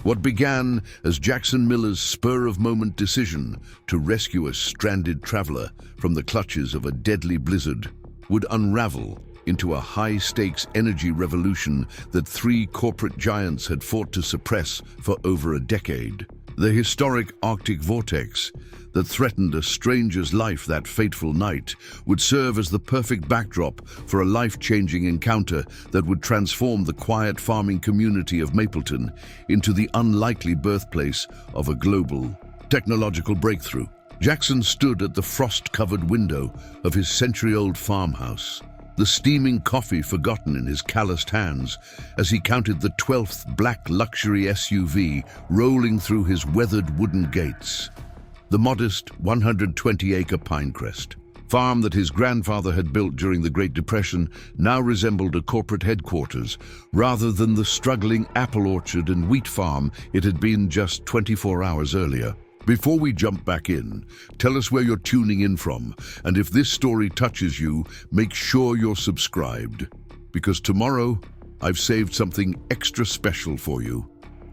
What began as Jackson Miller's spur-of-moment decision to rescue a stranded traveler from the clutches of a deadly blizzard would unravel into a high-stakes energy revolution that three corporate giants had fought to suppress for over a decade. The historic Arctic Vortex that threatened a stranger's life that fateful night would serve as the perfect backdrop for a life-changing encounter that would transform the quiet farming community of Mapleton into the unlikely birthplace of a global technological breakthrough. Jackson stood at the frost-covered window of his century-old farmhouse, the steaming coffee forgotten in his calloused hands as he counted the 12th black luxury SUV rolling through his weathered wooden gates. The modest 120-acre Pinecrest Farm that his grandfather had built during the Great Depression now resembled a corporate headquarters rather than the struggling apple orchard and wheat farm it had been just 24 hours earlier. Before we jump back in, tell us where you're tuning in from, and if this story touches you, make sure you're subscribed, because tomorrow I've saved something extra special for you.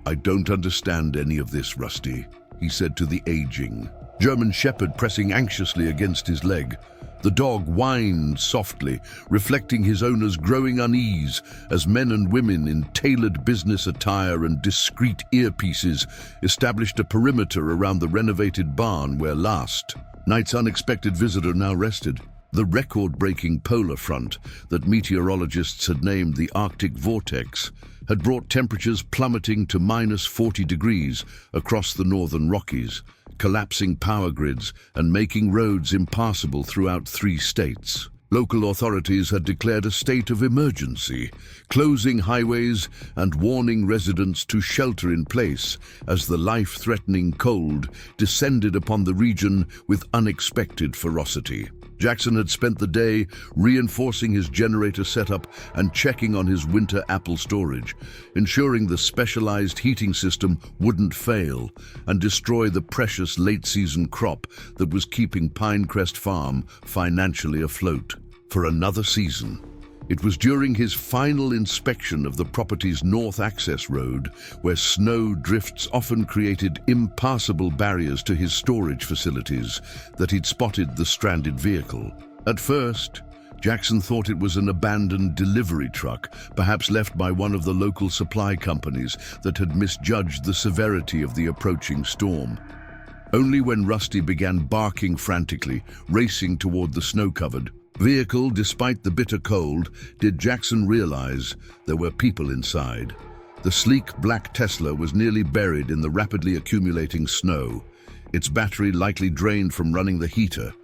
"I don't understand any of this, Rusty," he said to the aging German shepherd pressing anxiously against his leg. The dog whined softly, reflecting his owner's growing unease as men and women in tailored business attire and discreet earpieces established a perimeter around the renovated barn where last night's unexpected visitor now rested. The record-breaking polar front that meteorologists had named the Arctic Vortex had brought temperatures plummeting to -40 degrees across the northern Rockies, collapsing power grids and making roads impassable throughout 3 states. Local authorities had declared a state of emergency, closing highways and warning residents to shelter in place as the life-threatening cold descended upon the region with unexpected ferocity. Jackson had spent the day reinforcing his generator setup and checking on his winter apple storage, ensuring the specialized heating system wouldn't fail and destroy the precious late-season crop that was keeping Pinecrest Farm financially afloat. For another season, it was during his final inspection of the property's north access road, where snow drifts often created impassable barriers to his storage facilities, that he'd spotted the stranded vehicle. At first, Jackson thought it was an abandoned delivery truck, perhaps left by one of the local supply companies that had misjudged the severity of the approaching storm. Only when Rusty began barking frantically, racing toward the snow-covered vehicle despite the bitter cold, did Jackson realize there were people inside. The sleek black Tesla was nearly buried in the rapidly accumulating snow, its battery likely drained from running the heater,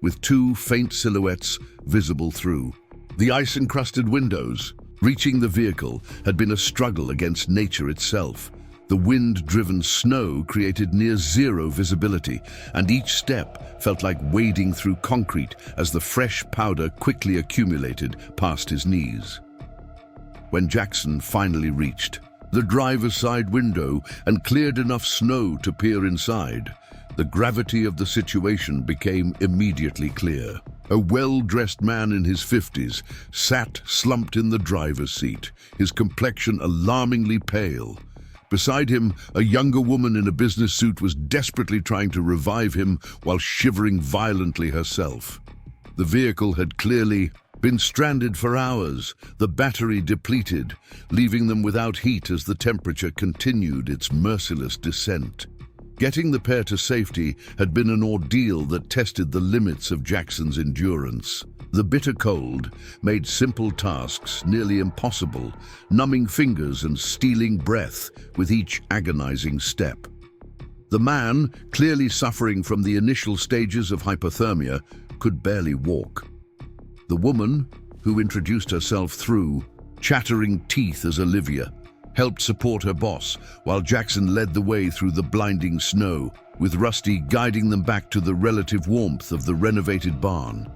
with 2 faint silhouettes visible through the ice-encrusted windows. Reaching the vehicle had been a struggle against nature itself. The wind-driven snow created near-zero visibility, and each step felt like wading through concrete as the fresh powder quickly accumulated past his knees. When Jackson finally reached the driver's side window and cleared enough snow to peer inside, the gravity of the situation became immediately clear. A well-dressed man in his 50s sat slumped in the driver's seat, his complexion alarmingly pale. Beside him, a younger woman in a business suit was desperately trying to revive him while shivering violently herself. The vehicle had clearly been stranded for hours, the battery depleted, leaving them without heat as the temperature continued its merciless descent. Getting the pair to safety had been an ordeal that tested the limits of Jackson's endurance. The bitter cold made simple tasks nearly impossible, numbing fingers and stealing breath with each agonizing step. The man, clearly suffering from the initial stages of hypothermia, could barely walk. The woman, who introduced herself through chattering teeth as Olivia, helped support her boss, while Jackson led the way through the blinding snow, with Rusty guiding them back to the relative warmth of the renovated barn.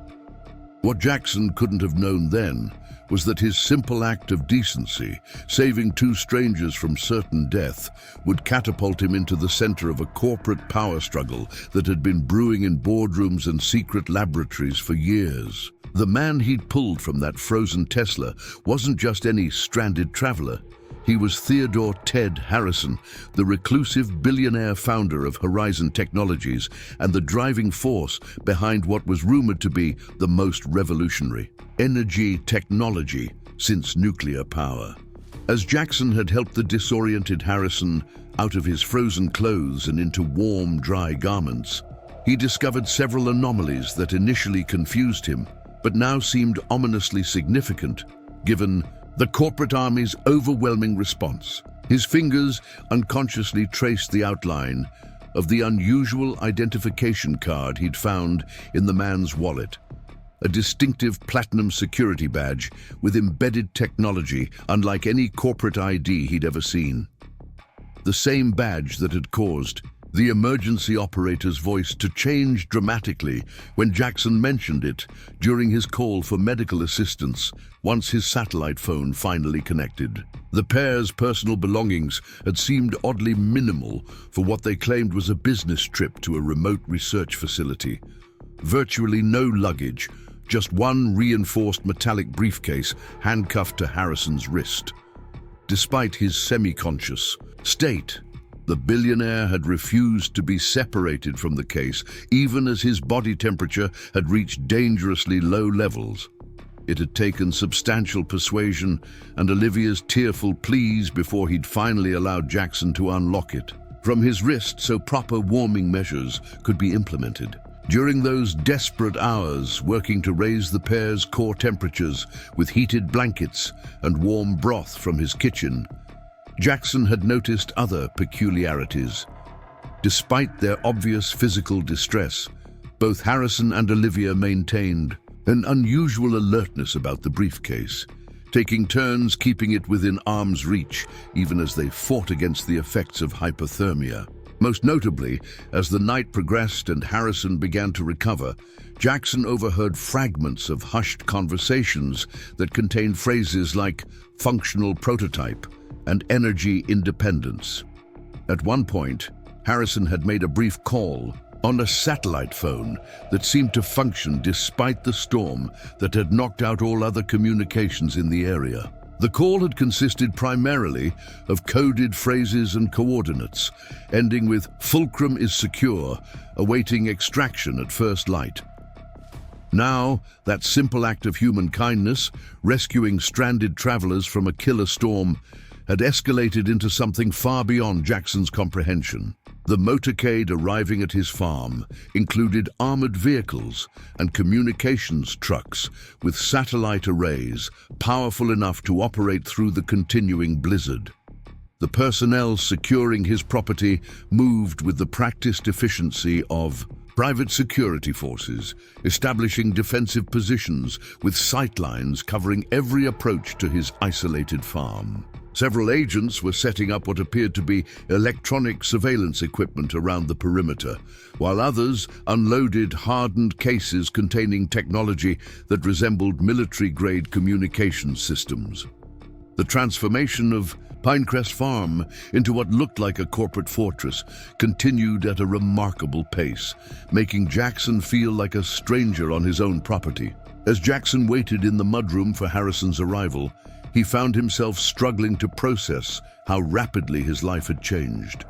What Jackson couldn't have known then was that his simple act of decency, saving 2 strangers from certain death, would catapult him into the center of a corporate power struggle that had been brewing in boardrooms and secret laboratories for years. The man he'd pulled from that frozen Tesla wasn't just any stranded traveler. He was Theodore Ted Harrison, the reclusive billionaire founder of Horizon Technologies and the driving force behind what was rumored to be the most revolutionary energy technology since nuclear power. As Jackson had helped the disoriented Harrison out of his frozen clothes and into warm, dry garments, he discovered several anomalies that initially confused him, but now seemed ominously significant, given the corporate army's overwhelming response. His fingers unconsciously traced the outline of the unusual identification card he'd found in the man's wallet, a distinctive platinum security badge with embedded technology unlike any corporate ID he'd ever seen. The same badge that had caused the emergency operator's voice to change dramatically when Jackson mentioned it during his call for medical assistance once his satellite phone finally connected. The pair's personal belongings had seemed oddly minimal for what they claimed was a business trip to a remote research facility. Virtually no luggage, just one reinforced metallic briefcase handcuffed to Harrison's wrist. Despite his semi-conscious state, the billionaire had refused to be separated from the case, even as his body temperature had reached dangerously low levels. It had taken substantial persuasion and Olivia's tearful pleas before he'd finally allowed Jackson to unlock it from his wrist so proper warming measures could be implemented. During those desperate hours working to raise the pair's core temperatures with heated blankets and warm broth from his kitchen, Jackson had noticed other peculiarities. Despite their obvious physical distress, both Harrison and Olivia maintained an unusual alertness about the briefcase, taking turns keeping it within arm's reach even as they fought against the effects of hypothermia. Most notably, as the night progressed and Harrison began to recover, Jackson overheard fragments of hushed conversations that contained phrases like functional prototype and energy independence. At one point, Harrison had made a brief call on a satellite phone that seemed to function despite the storm that had knocked out all other communications in the area. The call had consisted primarily of coded phrases and coordinates, ending with "Fulcrum is secure, awaiting extraction at first light." Now, that simple act of human kindness, rescuing stranded travelers from a killer storm, had escalated into something far beyond Jackson's comprehension. The motorcade arriving at his farm included armored vehicles and communications trucks with satellite arrays powerful enough to operate through the continuing blizzard. The personnel securing his property moved with the practiced efficiency of private security forces, establishing defensive positions with sightlines covering every approach to his isolated farm. Several agents were setting up what appeared to be electronic surveillance equipment around the perimeter, while others unloaded hardened cases containing technology that resembled military-grade communications systems. The transformation of Pinecrest Farm into what looked like a corporate fortress continued at a remarkable pace, making Jackson feel like a stranger on his own property. As Jackson waited in the mudroom for Harrison's arrival, he found himself struggling to process how rapidly his life had changed.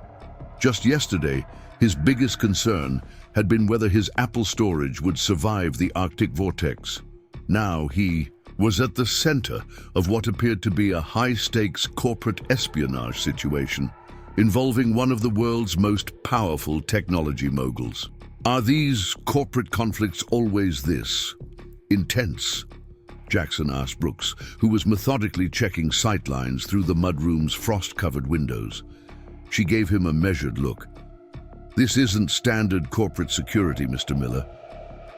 Just yesterday, his biggest concern had been whether his Apple storage would survive the Arctic Vortex. Now he was at the center of what appeared to be a high-stakes corporate espionage situation involving one of the world's most powerful technology moguls. Are these corporate conflicts always this intense? Jackson asked Brooks, who was methodically checking sightlines through the mudroom's frost-covered windows. She gave him a measured look. "This isn't standard corporate security, Mr. Miller.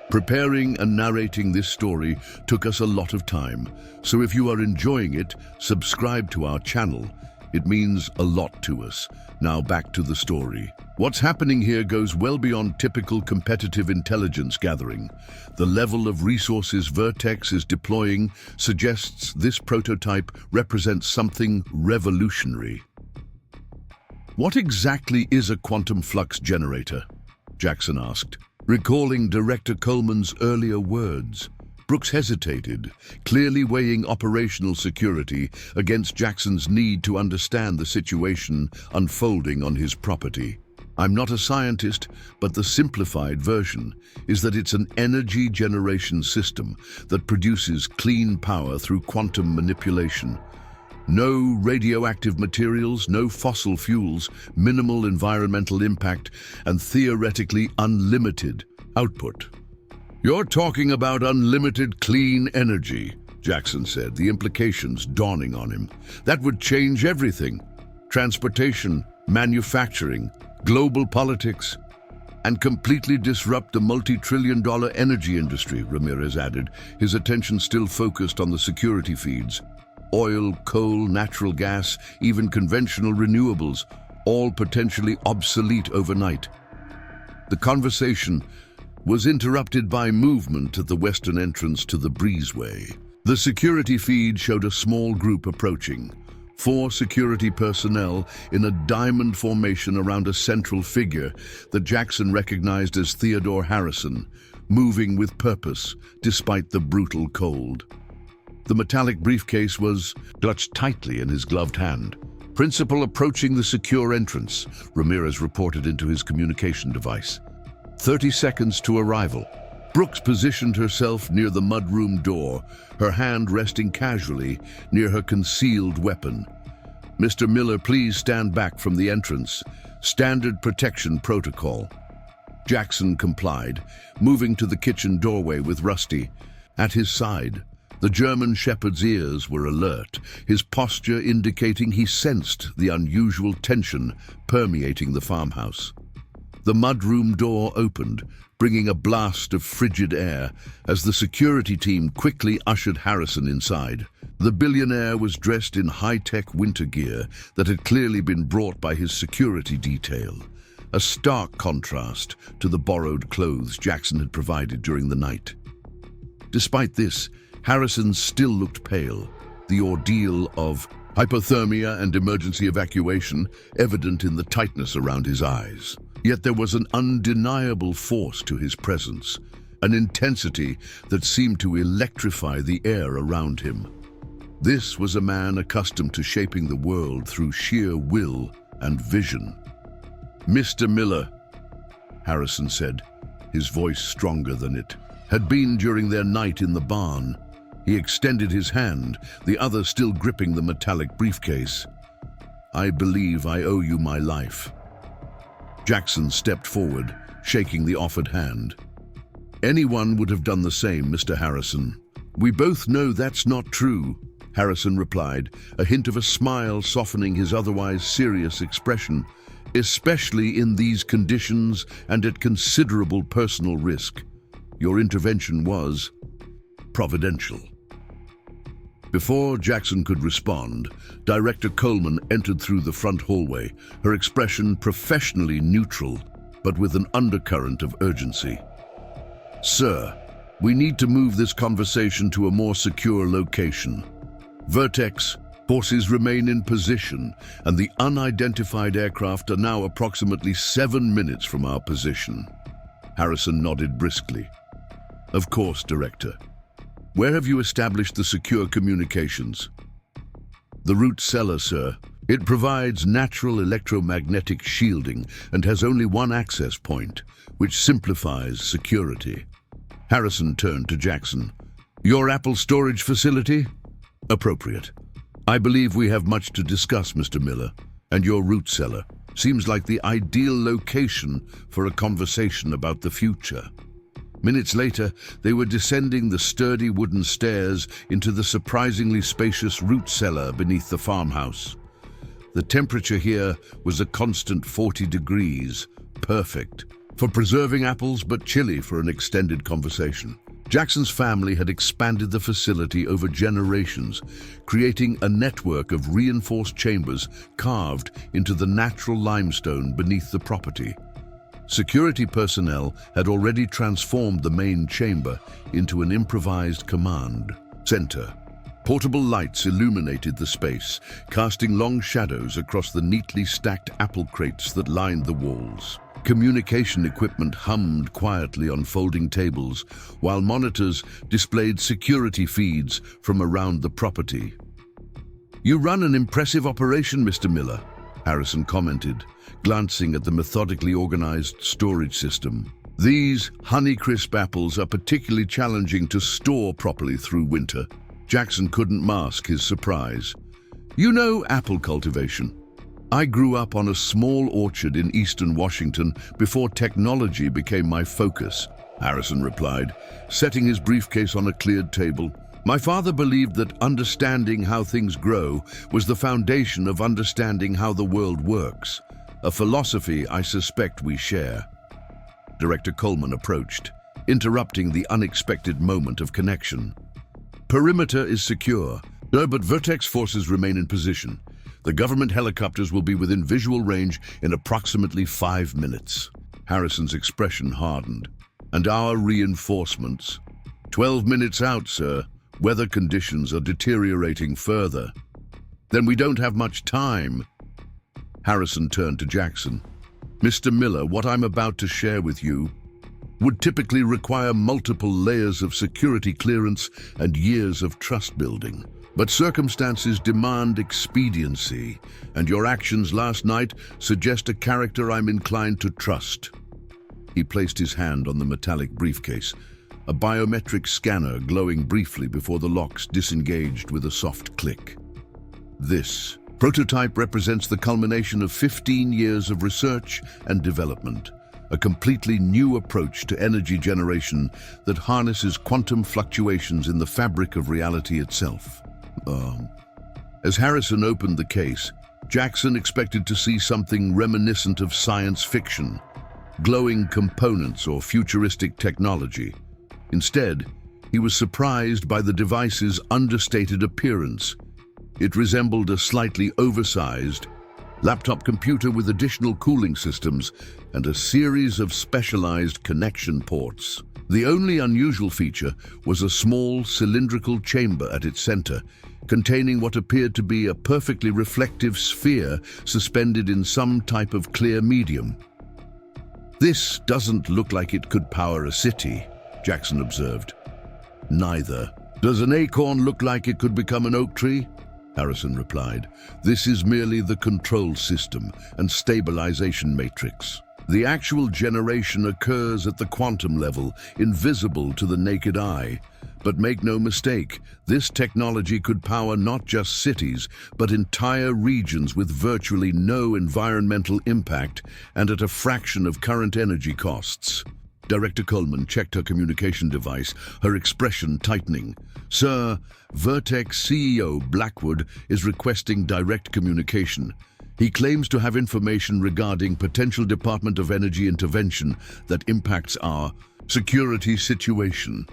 Preparing and narrating this story took us a lot of time, so if you are enjoying it, subscribe to our channel. It means a lot to us. Now back to the story. What's happening here goes well beyond typical competitive intelligence gathering. The level of resources Vertex is deploying suggests this prototype represents something revolutionary." "What exactly is a quantum flux generator?" Jackson asked, recalling Director Coleman's earlier words. Brooks hesitated, clearly weighing operational security against Jackson's need to understand the situation unfolding on his property. I'm not a scientist, but the simplified version is that it's an energy generation system that produces clean power through quantum manipulation. No radioactive materials, no fossil fuels, minimal environmental impact, and theoretically unlimited output. "You're talking about unlimited clean energy," Jackson said, the implications dawning on him. "That would change everything. Transportation, manufacturing, global politics, and completely disrupt the multi-trillion-dollar energy industry," Ramirez added, his attention still focused on the security feeds. Oil, coal, natural gas, even conventional renewables, all potentially obsolete overnight. The conversation was interrupted by movement at the western entrance to the breezeway. The security feed showed a small group approaching. 4 security personnel in a diamond formation around a central figure that Jackson recognized as Theodore Harrison, moving with purpose despite the brutal cold. The metallic briefcase was clutched tightly in his gloved hand. "Principal approaching the secure entrance," Ramirez reported into his communication device. 30 seconds to arrival. Brooks positioned herself near the mudroom door, her hand resting casually near her concealed weapon. "Mr. Miller, please stand back from the entrance. Standard protection protocol." Jackson complied, moving to the kitchen doorway with Rusty at his side. The German shepherd's ears were alert, his posture indicating he sensed the unusual tension permeating the farmhouse. The mudroom door opened, bringing a blast of frigid air as the security team quickly ushered Harrison inside. The billionaire was dressed in high-tech winter gear that had clearly been brought by his security detail, a stark contrast to the borrowed clothes Jackson had provided during the night. Despite this, Harrison still looked pale, the ordeal of hypothermia and emergency evacuation evident in the tightness around his eyes. Yet there was an undeniable force to his presence, an intensity that seemed to electrify the air around him. This was a man accustomed to shaping the world through sheer will and vision. "Mr. Miller," Harrison said, his voice stronger than it had been during their night in the barn. He extended his hand, the other still gripping the metallic briefcase. "I believe I owe you my life." Jackson stepped forward, shaking the offered hand. "Anyone would have done the same, Mr. Harrison." "We both know that's not true," Harrison replied, a hint of a smile softening his otherwise serious expression. "Especially in these conditions and at considerable personal risk. Your intervention was providential." Before Jackson could respond, Director Coleman entered through the front hallway, her expression professionally neutral, but with an undercurrent of urgency. "Sir, we need to move this conversation to a more secure location. Vertex, forces remain in position, and the unidentified aircraft are now approximately 7 minutes from our position." Harrison nodded briskly. "Of course, Director. Where have you established the secure communications?" "The root cellar, sir. It provides natural electromagnetic shielding and has only one access point, which simplifies security." Harrison turned to Jackson. "Your Apple storage facility?" "Appropriate. I believe we have much to discuss, Mr. Miller, and your root cellar seems like the ideal location for a conversation about the future." Minutes later, they were descending the sturdy wooden stairs into the surprisingly spacious root cellar beneath the farmhouse. The temperature here was a constant 40 degrees, perfect for preserving apples but chilly for an extended conversation. Jackson's family had expanded the facility over generations, creating a network of reinforced chambers carved into the natural limestone beneath the property. Security personnel had already transformed the main chamber into an improvised command center. Portable lights illuminated the space, casting long shadows across the neatly stacked apple crates that lined the walls. Communication equipment hummed quietly on folding tables, while monitors displayed security feeds from around the property. "You run an impressive operation, Mr. Miller," Harrison commented, glancing at the methodically organized storage system. "These Honeycrisp apples are particularly challenging to store properly through winter." Jackson couldn't mask his surprise. "You know apple cultivation. I grew up on a small orchard in eastern Washington before technology became my focus," Harrison replied, setting his briefcase on a cleared table. "My father believed that understanding how things grow was the foundation of understanding how the world works, a philosophy I suspect we share." Director Coleman approached, interrupting the unexpected moment of connection. "Perimeter is secure, but Vortex forces remain in position. The government helicopters will be within visual range in approximately 5 minutes." Harrison's expression hardened. "And our reinforcements?" 12 minutes out, sir. Weather conditions are deteriorating further." "Then we don't have much time." Harrison turned to Jackson. "Mr. Miller, what I'm about to share with you would typically require multiple layers of security clearance and years of trust building. But circumstances demand expediency, and your actions last night suggest a character I'm inclined to trust." He placed his hand on the metallic briefcase, a biometric scanner glowing briefly before the locks disengaged with a soft click. "This prototype represents the culmination of 15 years of research and development, a completely new approach to energy generation that harnesses quantum fluctuations in the fabric of reality itself." As Harrison opened the case, Jackson expected to see something reminiscent of science fiction, glowing components or futuristic technology. Instead, he was surprised by the device's understated appearance. It resembled a slightly oversized laptop computer with additional cooling systems and a series of specialized connection ports. The only unusual feature was a small cylindrical chamber at its center, containing what appeared to be a perfectly reflective sphere suspended in some type of clear medium. "This doesn't look like it could power a city," Jackson observed. "Neither. Does an acorn look like it could become an oak tree?" Harrison replied. "This is merely the control system and stabilization matrix. The actual generation occurs at the quantum level, invisible to the naked eye. But make no mistake, this technology could power not just cities, but entire regions with virtually no environmental impact and at a fraction of current energy costs." Director Coleman checked her communication device, her expression tightening. "Sir, Vertex CEO Blackwood is requesting direct communication. He claims to have information regarding potential Department of Energy intervention that impacts our security situation."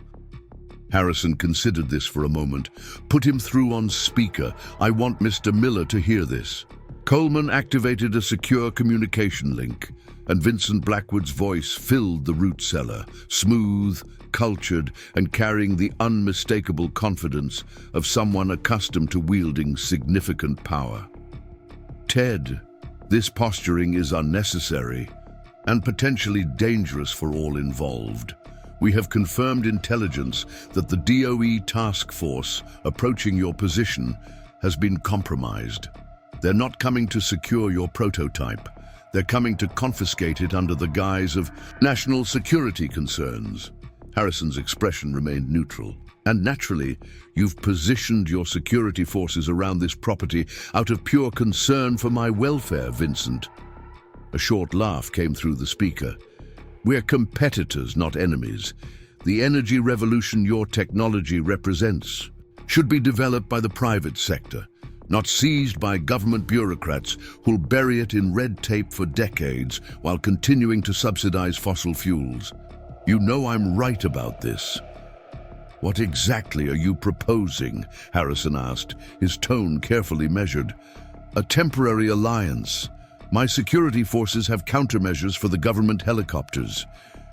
Harrison considered this for a moment. "Put him through on speaker. I want Mr. Miller to hear this." Coleman activated a secure communication link, and Vincent Blackwood's voice filled the root cellar, smooth, cultured, and carrying the unmistakable confidence of someone accustomed to wielding significant power. "Ted, this posturing is unnecessary and potentially dangerous for all involved. We have confirmed intelligence that the DOE task force approaching your position has been compromised. They're not coming to secure your prototype. They're coming to confiscate it under the guise of national security concerns." Harrison's expression remained neutral. "And naturally, you've positioned your security forces around this property out of pure concern for my welfare, Vincent." A short laugh came through the speaker. "We're competitors, not enemies. The energy revolution your technology represents should be developed by the private sector, not seized by government bureaucrats who'll bury it in red tape for decades while continuing to subsidize fossil fuels. You know I'm right about this." "What exactly are you proposing?" Harrison asked, his tone carefully measured. "A temporary alliance. My security forces have countermeasures for the government helicopters.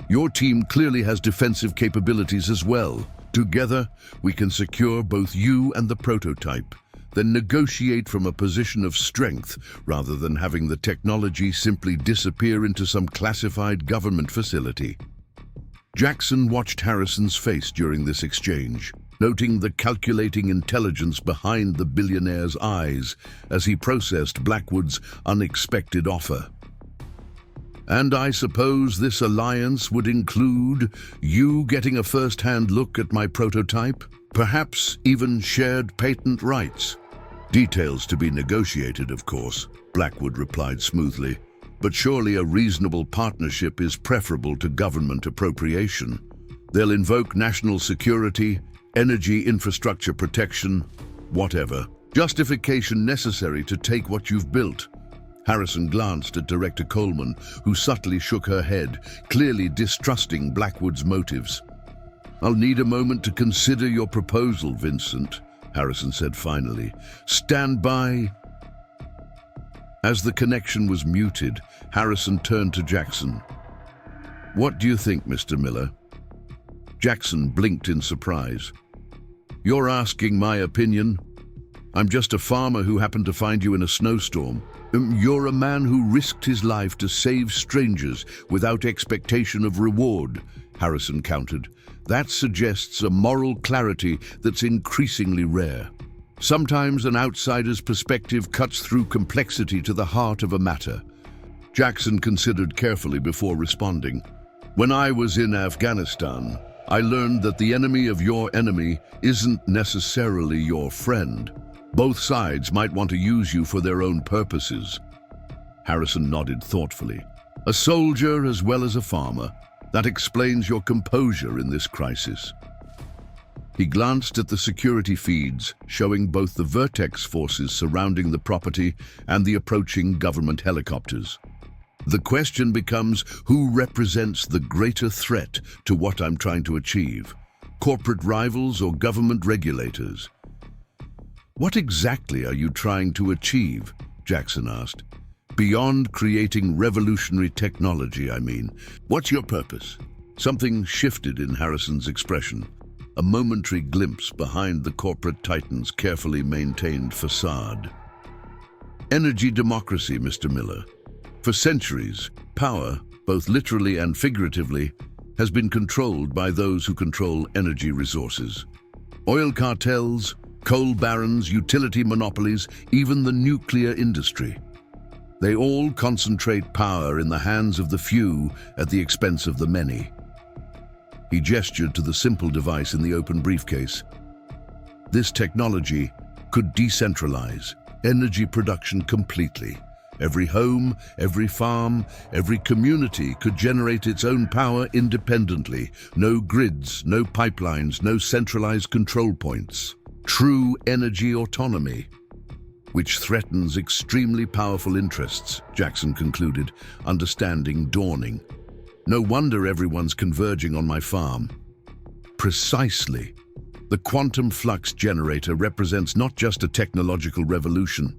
Your team clearly has defensive capabilities as well. Together, we can secure both you and the prototype. then negotiate from a position of strength rather than having the technology simply disappear into some classified government facility. Jackson watched Harrison's face during this exchange, noting the calculating intelligence behind the billionaire's eyes as he processed Blackwood's unexpected offer. "And I suppose this alliance would include you getting a first-hand look at my prototype, perhaps even shared patent rights." "Details to be negotiated, of course," Blackwood replied smoothly. "But surely a reasonable partnership is preferable to government appropriation. They'll invoke national security, energy infrastructure protection, whatever. Justification necessary to take what you've built." Harrison glanced at Director Coleman, who subtly shook her head, clearly distrusting Blackwood's motives. "I'll need a moment to consider your proposal, Vincent," Harrison said finally. "Stand by." As the connection was muted, Harrison turned to Jackson. "What do you think, Mr. Miller?" Jackson blinked in surprise. "You're asking my opinion? I'm just a farmer who happened to find you in a snowstorm. You're a man who risked his life to save strangers without expectation of reward," Harrison countered. "That suggests a moral clarity that's increasingly rare. Sometimes an outsider's perspective cuts through complexity to the heart of a matter." Jackson considered carefully before responding. "When I was in Afghanistan, I learned that the enemy of your enemy isn't necessarily your friend. Both sides might want to use you for their own purposes." Harrison nodded thoughtfully. "A soldier as well as a farmer. That explains your composure in this crisis." He glanced at the security feeds, showing both the Vortex forces surrounding the property and the approaching government helicopters. "The question becomes, who represents the greater threat to what I'm trying to achieve? Corporate rivals or government regulators?" "What exactly are you trying to achieve?" Jackson asked. "Beyond creating revolutionary technology, I mean. What's your purpose?" Something shifted in Harrison's expression, a momentary glimpse behind the corporate titan's carefully maintained facade. "Energy democracy, Mr. Miller. For centuries, power, both literally and figuratively, has been controlled by those who control energy resources. Oil cartels, coal barons, utility monopolies, even the nuclear industry. They all concentrate power in the hands of the few at the expense of the many." He gestured to the simple device in the open briefcase. "This technology could decentralize energy production completely. Every home, every farm, every community could generate its own power independently. No grids, no pipelines, no centralized control points. True energy autonomy, which threatens extremely powerful interests," Jackson concluded, understanding dawning. "No wonder everyone's converging on my farm." "Precisely. The quantum flux generator represents not just a technological revolution,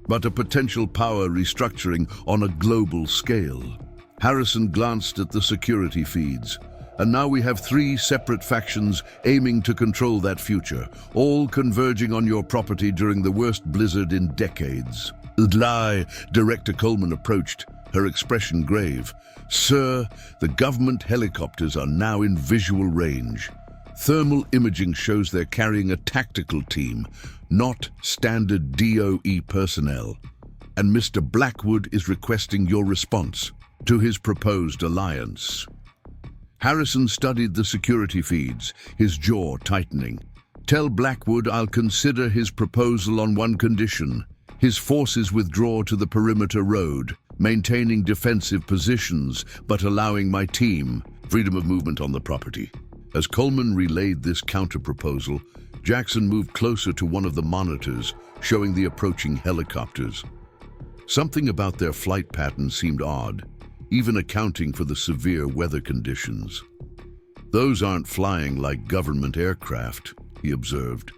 but a potential power restructuring on a global scale." Harrison glanced at the security feeds. "And now we have 3 separate factions aiming to control that future, all converging on your property during the worst blizzard in decades." Director Coleman approached, her expression grave. "Sir, the government helicopters are now in visual range. Thermal imaging shows they're carrying a tactical team, not standard DOE personnel. And Mr. Blackwood is requesting your response to his proposed alliance." Harrison studied the security feeds, his jaw tightening. "Tell Blackwood I'll consider his proposal on one condition. His forces withdraw to the perimeter road, maintaining defensive positions, but allowing my team freedom of movement on the property." As Coleman relayed this counter-proposal, Jackson moved closer to one of the monitors, showing the approaching helicopters. Something about their flight pattern seemed odd, even accounting for the severe weather conditions. "Those aren't flying like government aircraft," he observed.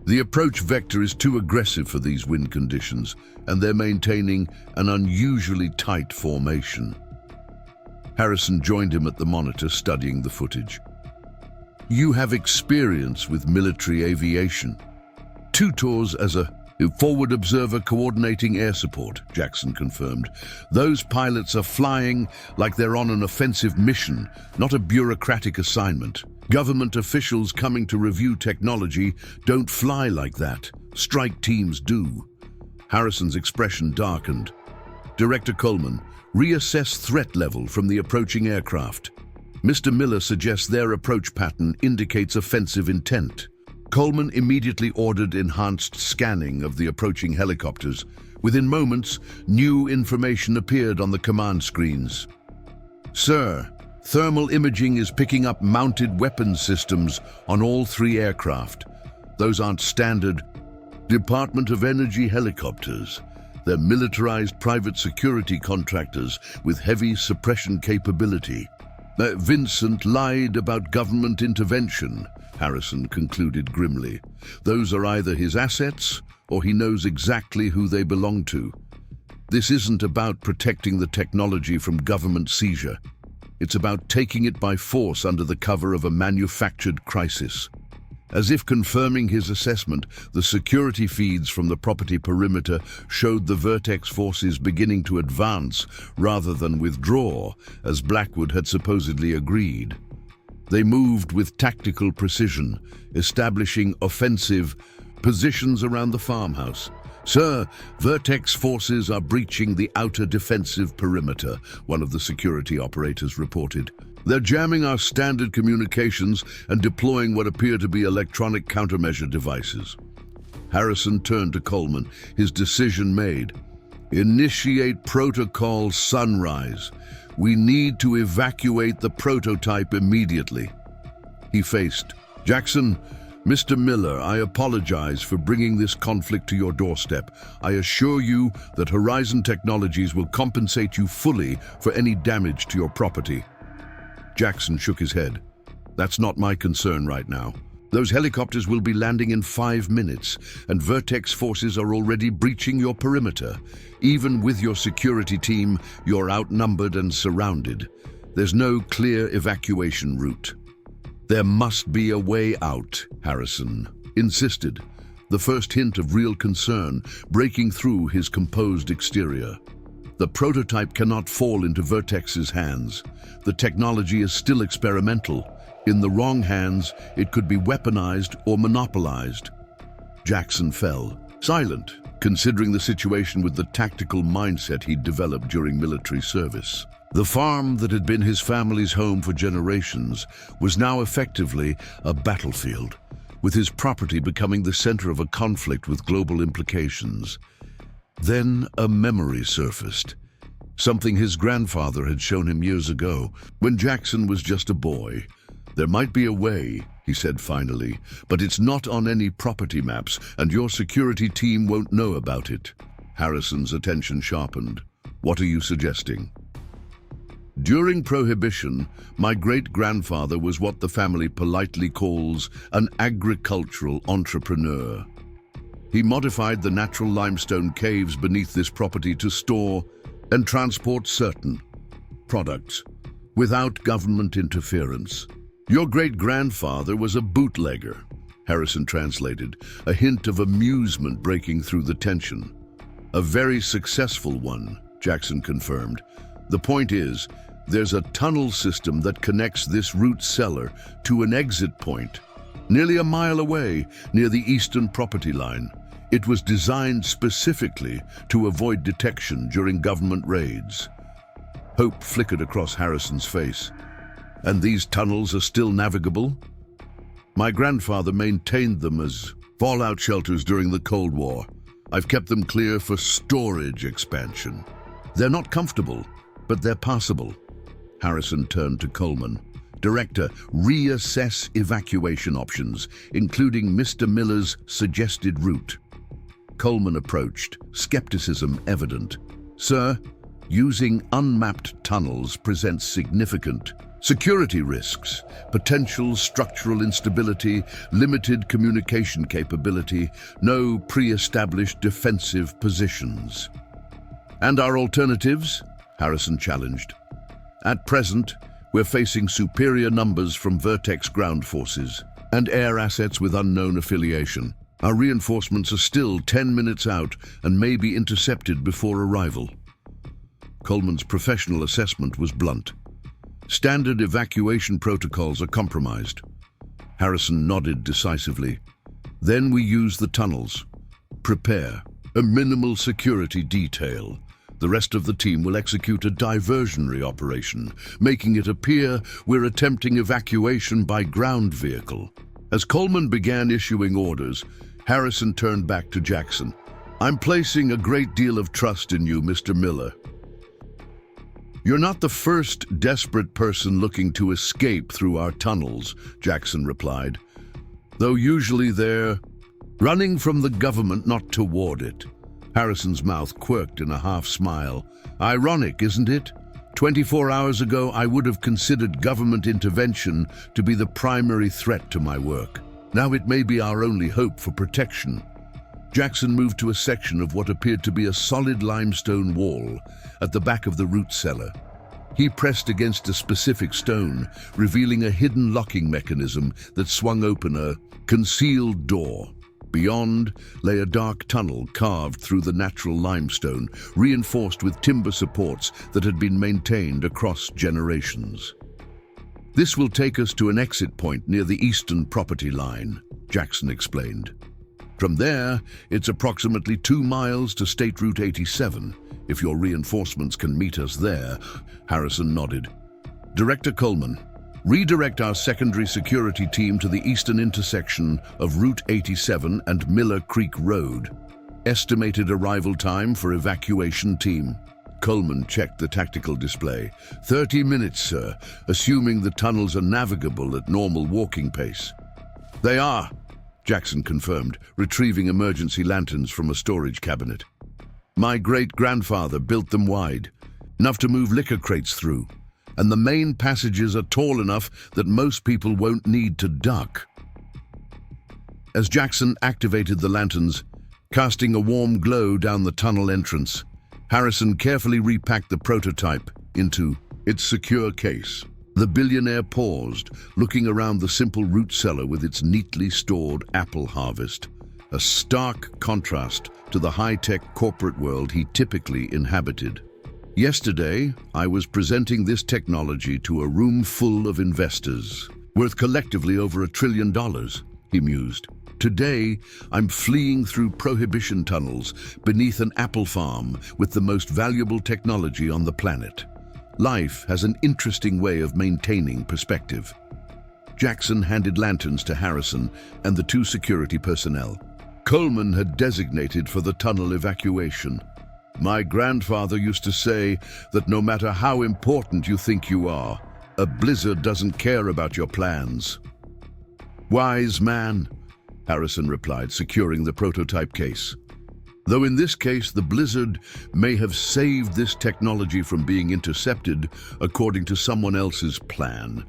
"The approach vector is too aggressive for these wind conditions, and they're maintaining an unusually tight formation." Harrison joined him at the monitor, studying the footage. "You have experience with military aviation. Two tours as a forward observer coordinating air support, Jackson confirmed. Those pilots are flying like they're on an offensive mission, not a bureaucratic assignment. Government officials coming to review technology don't fly like that. Strike teams do. Harrison's expression darkened. Director Coleman, reassess threat level from the approaching aircraft. Mr. Miller suggests their approach pattern indicates offensive intent. Coleman immediately ordered enhanced scanning of the approaching helicopters. Within moments, new information appeared on the command screens. Sir, thermal imaging is picking up mounted weapons systems on all 3 aircraft. Those aren't standard Department of Energy helicopters. They're militarized private security contractors with heavy suppression capability. Vincent lied about government intervention, Harrison concluded grimly. Those are either his assets or he knows exactly who they belong to. This isn't about protecting the technology from government seizure. It's about taking it by force under the cover of a manufactured crisis. As if confirming his assessment, the security feeds from the property perimeter showed the Vertex forces beginning to advance rather than withdraw, as Blackwood had supposedly agreed. They moved with tactical precision, establishing offensive positions around the farmhouse. Sir, Vertex forces are breaching the outer defensive perimeter, one of the security operators reported. They're jamming our standard communications and deploying what appear to be electronic countermeasure devices. Harrison turned to Coleman, his decision made. Initiate protocol Sunrise. We need to evacuate the prototype immediately. He faced Jackson. Mr. Miller, I apologize for bringing this conflict to your doorstep. I assure you that Horizon Technologies will compensate you fully for any damage to your property. Jackson shook his head. That's not my concern right now. Those helicopters will be landing in 5 minutes, and Vertex forces are already breaching your perimeter. Even with your security team, you're outnumbered and surrounded. There's no clear evacuation route. There must be a way out, Harrison insisted, the first hint of real concern breaking through his composed exterior. The prototype cannot fall into Vertex's hands. The technology is still experimental. In the wrong hands, it could be weaponized or monopolized. Jackson fell, silent, considering the situation with the tactical mindset he'd developed during military service. The farm that had been his family's home for generations was now effectively a battlefield, with his property becoming the center of a conflict with global implications. Then a memory surfaced, something his grandfather had shown him years ago, when Jackson was just a boy. There might be a way, he said finally, but it's not on any property maps, and your security team won't know about it. Harrison's attention sharpened. What are you suggesting? During Prohibition, my great-grandfather was what the family politely calls an agricultural entrepreneur. He modified the natural limestone caves beneath this property to store and transport certain products without government interference. Your great-grandfather was a bootlegger, Harrison translated, a hint of amusement breaking through the tension. A very successful one, Jackson confirmed. The point is, there's a tunnel system that connects this root cellar to an exit point, nearly a mile away near the eastern property line. It was designed specifically to avoid detection during government raids. Hope flickered across Harrison's face. And these tunnels are still navigable? My grandfather maintained them as fallout shelters during the Cold War. I've kept them clear for storage expansion. They're not comfortable, but they're passable. Harrison turned to Coleman. Director, reassess evacuation options, including Mr. Miller's suggested route. Coleman approached, skepticism evident. Sir, using unmapped tunnels presents significant security risks, potential structural instability, limited communication capability, no pre-established defensive positions. And our alternatives? Harrison challenged. At present, we're facing superior numbers from Vertex ground forces and air assets with unknown affiliation. Our reinforcements are still 10 minutes out and may be intercepted before arrival. Coleman's professional assessment was blunt. Standard evacuation protocols are compromised. Harrison nodded decisively. Then we use the tunnels. Prepare a minimal security detail. The rest of the team will execute a diversionary operation, making it appear we're attempting evacuation by ground vehicle. As Coleman began issuing orders, Harrison turned back to Jackson. I'm placing a great deal of trust in you, Mr. Miller. You're not the first desperate person looking to escape through our tunnels, Jackson replied. Though usually they're running from the government, not toward it. Harrison's mouth quirked in a half-smile. Ironic, isn't it? 24 hours ago, I would have considered government intervention to be the primary threat to my work. Now it may be our only hope for protection. Jackson moved to a section of what appeared to be a solid limestone wall at the back of the root cellar. He pressed against a specific stone, revealing a hidden locking mechanism that swung open a concealed door. Beyond lay a dark tunnel carved through the natural limestone, reinforced with timber supports that had been maintained across generations. This will take us to an exit point near the eastern property line, Jackson explained. From there, it's approximately 2 miles to State Route 87. If your reinforcements can meet us there, Harrison nodded. Director Coleman, redirect our secondary security team to the eastern intersection of Route 87 and Miller Creek Road. Estimated arrival time for evacuation team. Coleman checked the tactical display. 30 minutes, sir, assuming the tunnels are navigable at normal walking pace. They are, Jackson confirmed, retrieving emergency lanterns from a storage cabinet. My great-grandfather built them wide, enough to move liquor crates through, and the main passages are tall enough that most people won't need to duck. As Jackson activated the lanterns, casting a warm glow down the tunnel entrance, Harrison carefully repacked the prototype into its secure case. The billionaire paused, looking around the simple root cellar with its neatly stored apple harvest, a stark contrast to the high-tech corporate world he typically inhabited. Yesterday, I was presenting this technology to a room full of investors, worth collectively over $1 trillion, he mused. Today, I'm fleeing through prohibition tunnels beneath an apple farm with the most valuable technology on the planet. Life has an interesting way of maintaining perspective. Jackson handed lanterns to Harrison and the 2 security personnel. Coleman had designated for the tunnel evacuation. My grandfather used to say that no matter how important you think you are, a blizzard doesn't care about your plans. Wise man, Harrison replied, securing the prototype case. Though in this case, the blizzard may have saved this technology from being intercepted according to someone else's plan.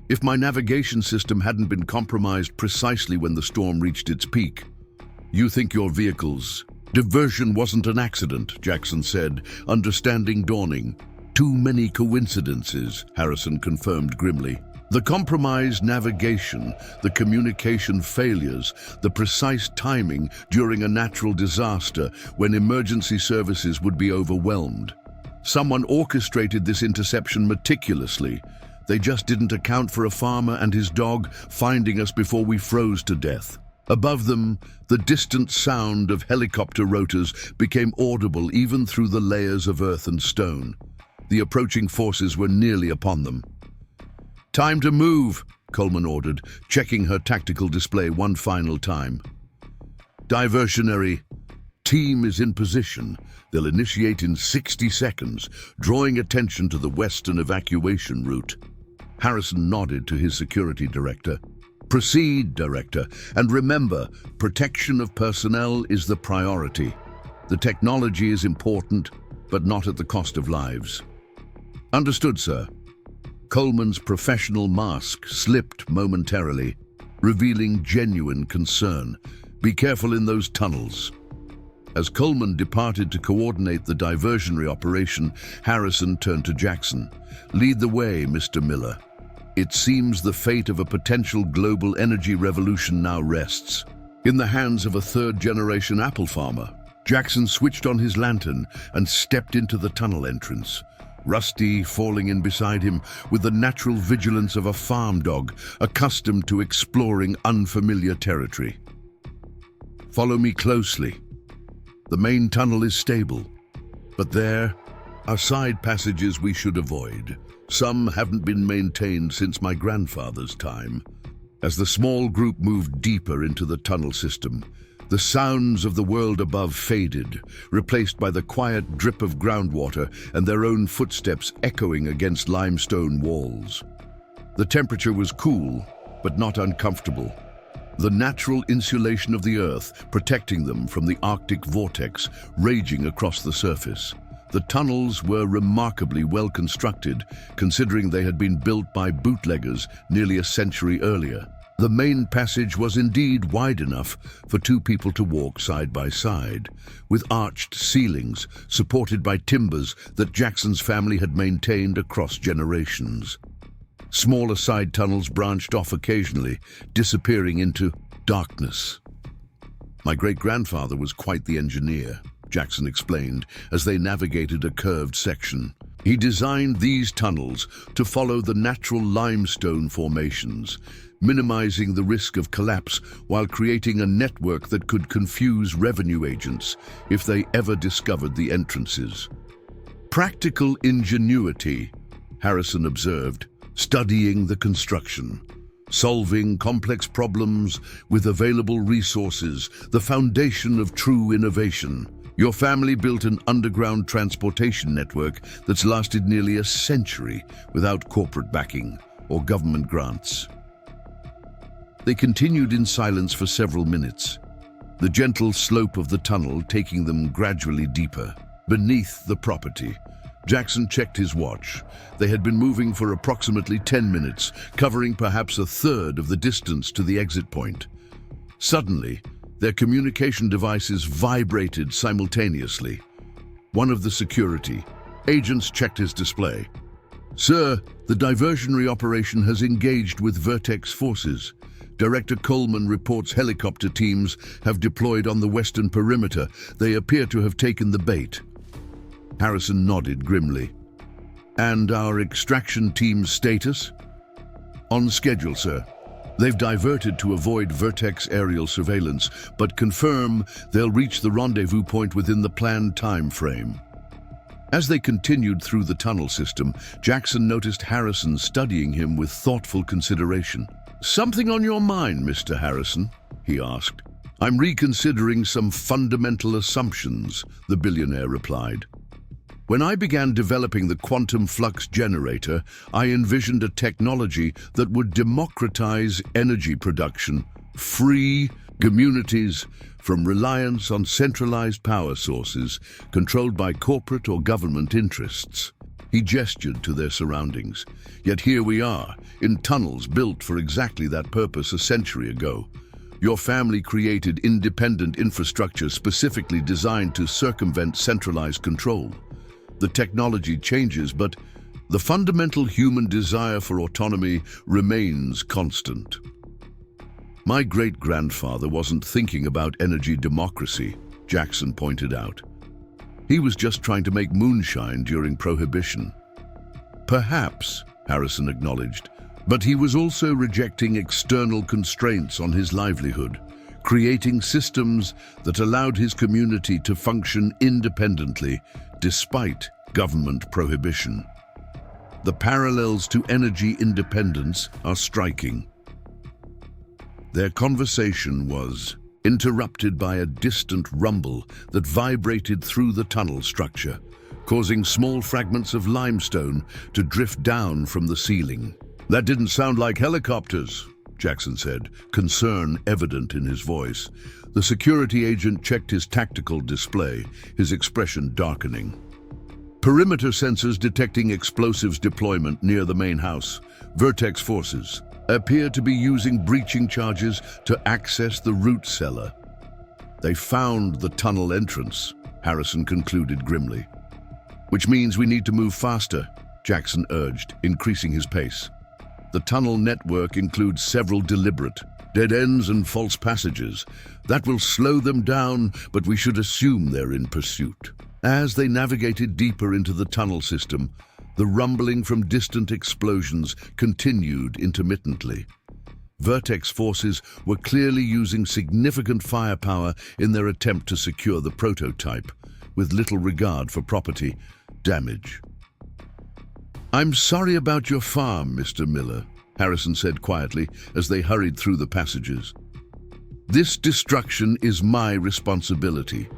If my navigation system hadn't been compromised precisely when the storm reached its peak. You think your vehicle's diversion wasn't an accident, Jackson said, understanding dawning. Too many coincidences, Harrison confirmed grimly. The compromised navigation, the communication failures, the precise timing during a natural disaster when emergency services would be overwhelmed. Someone orchestrated this interception meticulously. They just didn't account for a farmer and his dog finding us before we froze to death. Above them, the distant sound of helicopter rotors became audible even through the layers of earth and stone. The approaching forces were nearly upon them. Time to move, Coleman ordered, checking her tactical display one final time. Diversionary. Team is in position. They'll initiate in 60 seconds, drawing attention to the western evacuation route. Harrison nodded to his security director. Proceed, Director, and remember, protection of personnel is the priority. The technology is important, but not at the cost of lives. Understood, sir. Coleman's professional mask slipped momentarily, revealing genuine concern. Be careful in those tunnels. As Coleman departed to coordinate the diversionary operation, Harrison turned to Jackson. Lead the way, Mr. Miller. It seems the fate of a potential global energy revolution now rests. In the hands of a third-generation apple farmer, Jackson switched on his lantern and stepped into the tunnel entrance. Rusty falling in beside him with the natural vigilance of a farm dog accustomed to exploring unfamiliar territory. "Follow me closely. The main tunnel is stable, but there are side passages we should avoid. Some haven't been maintained since my grandfather's time." As the small group moved deeper into the tunnel system, the sounds of the world above faded, replaced by the quiet drip of groundwater and their own footsteps echoing against limestone walls. The temperature was cool, but not uncomfortable. The natural insulation of the earth protecting them from the Arctic Vortex raging across the surface. The tunnels were remarkably well constructed, considering they had been built by bootleggers nearly a century earlier. The main passage was indeed wide enough for two people to walk side by side, with arched ceilings supported by timbers that Jackson's family had maintained across generations. Smaller side tunnels branched off occasionally, disappearing into darkness. "My great-grandfather was quite the engineer," Jackson explained as they navigated a curved section. "He designed these tunnels to follow the natural limestone formations, minimizing the risk of collapse while creating a network that could confuse revenue agents if they ever discovered the entrances." "Practical ingenuity," Harrison observed, studying the construction. "Solving complex problems with available resources, the foundation of true innovation. Your family built an underground transportation network that's lasted nearly a century without corporate backing or government grants." They continued in silence for several minutes, the gentle slope of the tunnel taking them gradually deeper. Beneath the property, Jackson checked his watch. They had been moving for approximately 10 minutes, covering perhaps a third of the distance to the exit point. Suddenly, their communication devices vibrated simultaneously. One of the security agents checked his display. "Sir, the diversionary operation has engaged with Vertex forces. Director Coleman reports helicopter teams have deployed on the western perimeter. They appear to have taken the bait." Harrison nodded grimly. "And our extraction team's status?" "On schedule, sir. They've diverted to avoid Vertex aerial surveillance, but confirm they'll reach the rendezvous point within the planned time frame." As they continued through the tunnel system, Jackson noticed Harrison studying him with thoughtful consideration. "Something on your mind, Mr. Harrison?" he asked. "I'm reconsidering some fundamental assumptions," the billionaire replied. "When I began developing the quantum flux generator, I envisioned a technology that would democratize energy production, free communities from reliance on centralized power sources controlled by corporate or government interests." He gestured to their surroundings. "Yet here we are, in tunnels built for exactly that purpose a century ago. Your family created independent infrastructure specifically designed to circumvent centralized control. The technology changes, but the fundamental human desire for autonomy remains constant." "My great-grandfather wasn't thinking about energy democracy," Jackson pointed out. "He was just trying to make moonshine during Prohibition." "Perhaps," Harrison acknowledged, "but he was also rejecting external constraints on his livelihood, creating systems that allowed his community to function independently despite government prohibition. The parallels to energy independence are striking." Their conversation was interrupted by a distant rumble that vibrated through the tunnel structure, causing small fragments of limestone to drift down from the ceiling. "That didn't sound like helicopters," Jackson said, concern evident in his voice. The security agent checked his tactical display, his expression darkening. "Perimeter sensors detecting explosives deployment near the main house. Vertex forces appear to be using breaching charges to access the root cellar." "They found the tunnel entrance," Harrison concluded grimly. "Which means we need to move faster," Jackson urged, increasing his pace. "The tunnel network includes several deliberate Dead ends and false passages. That will slow them down, but we should assume they're in pursuit. As they navigated deeper into the tunnel system, the rumbling from distant explosions continued intermittently. Vortex forces were clearly using significant firepower in their attempt to secure the prototype, with little regard for property damage. "I'm sorry about your farm, Mr. Miller," Harrison said quietly as they hurried through the passages. "This destruction is my responsibility."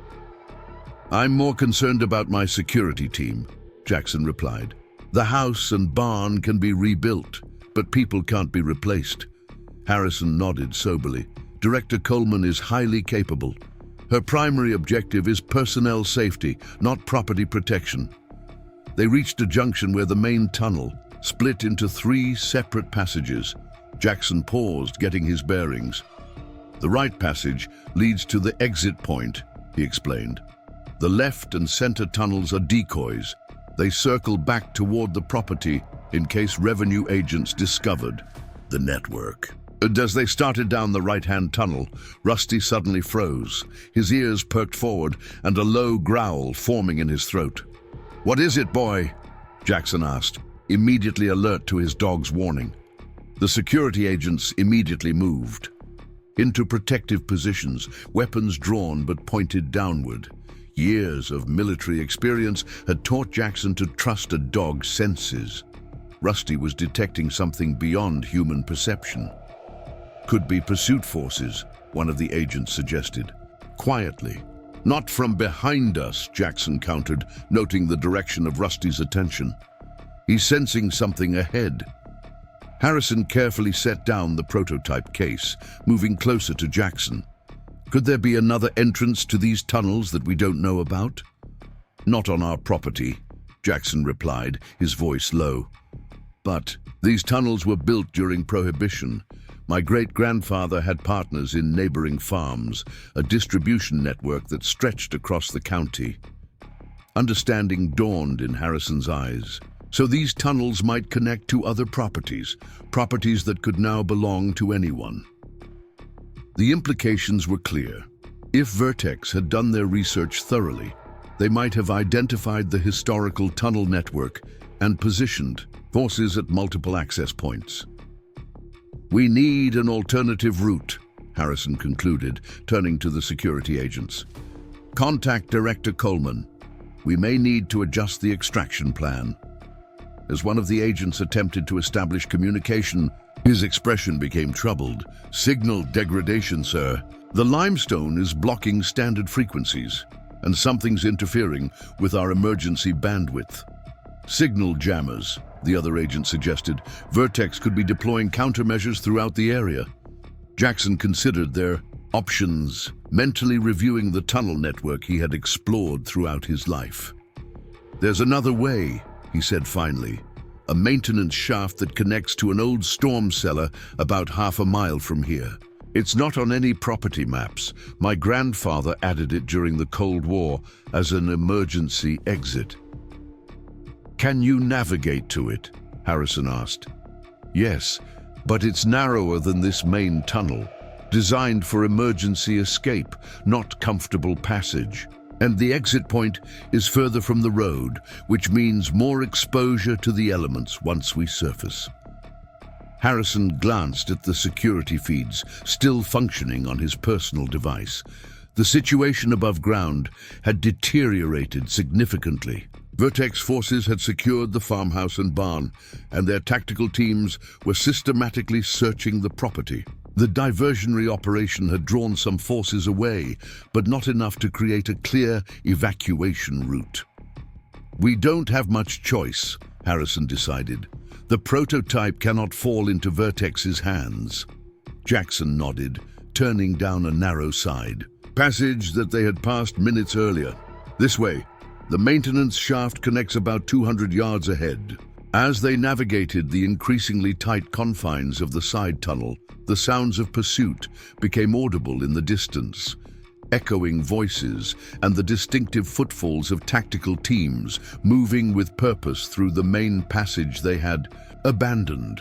"I'm more concerned about my security team," Jackson replied. "The house and barn can be rebuilt, but people can't be replaced." Harrison nodded soberly. "Director Coleman is highly capable. Her primary objective is personnel safety, not property protection." They reached a junction where the main tunnel split into 3 separate passages. Jackson paused, getting his bearings. "The right passage leads to the exit point," he explained. "The left and center tunnels are decoys. They circle back toward the property in case revenue agents discovered the network." As they started down the right-hand tunnel, Rusty suddenly froze, his ears perked forward and a low growl forming in his throat. "What is it, boy?" Jackson asked, immediately alert to his dog's warning. The security agents immediately moved into protective positions, weapons drawn but pointed downward. Years of military experience had taught Jackson to trust a dog's senses. Rusty was detecting something beyond human perception. "Could be pursuit forces," one of the agents suggested. Quietly. "Not from behind us," Jackson countered, noting the direction of Rusty's attention. "He's sensing something ahead." Harrison carefully set down the prototype case, moving closer to Jackson. "Could there be another entrance to these tunnels that we don't know about?" "Not on our property," Jackson replied, his voice low. "But these tunnels were built during Prohibition. My great-grandfather had partners in neighboring farms, a distribution network that stretched across the county." Understanding dawned in Harrison's eyes. So these tunnels might connect to other properties that could now belong to anyone. The implications were clear. If Vortex had done their research thoroughly, they might have identified the historical tunnel network and positioned forces at multiple access points. "We need an alternative route," Harrison concluded, turning to the security agents. "Contact Director Coleman. We may need to adjust the extraction plan." As one of the agents attempted to establish communication, his expression became troubled. "Signal degradation, sir. The limestone is blocking standard frequencies, and something's interfering with our emergency bandwidth." "Signal jammers," the other agent suggested. "Vortex could be deploying countermeasures throughout the area." Jackson considered their options, mentally reviewing the tunnel network he had explored throughout his life. "There's another way," he said finally. "A maintenance shaft that connects to an old storm cellar about half a mile from here. It's not on any property maps. My grandfather added it during the Cold War as an emergency exit." "Can you navigate to it?" Harrison asked. "Yes, but it's narrower than this main tunnel, designed for emergency escape, not comfortable passage. And the exit point is further from the road, which means more exposure to the elements once we surface." Harrison glanced at the security feeds, still functioning on his personal device. The situation above ground had deteriorated significantly. Vortex forces had secured the farmhouse and barn, and their tactical teams were systematically searching the property. The diversionary operation had drawn some forces away, but not enough to create a clear evacuation route. "We don't have much choice," Harrison decided. "The prototype cannot fall into Vortex's hands." Jackson nodded, turning down a narrow side passage that they had passed minutes earlier. "This way. The maintenance shaft connects about 200 yards ahead." As they navigated the increasingly tight confines of the side tunnel, the sounds of pursuit became audible in the distance. Echoing voices and the distinctive footfalls of tactical teams moving with purpose through the main passage they had abandoned.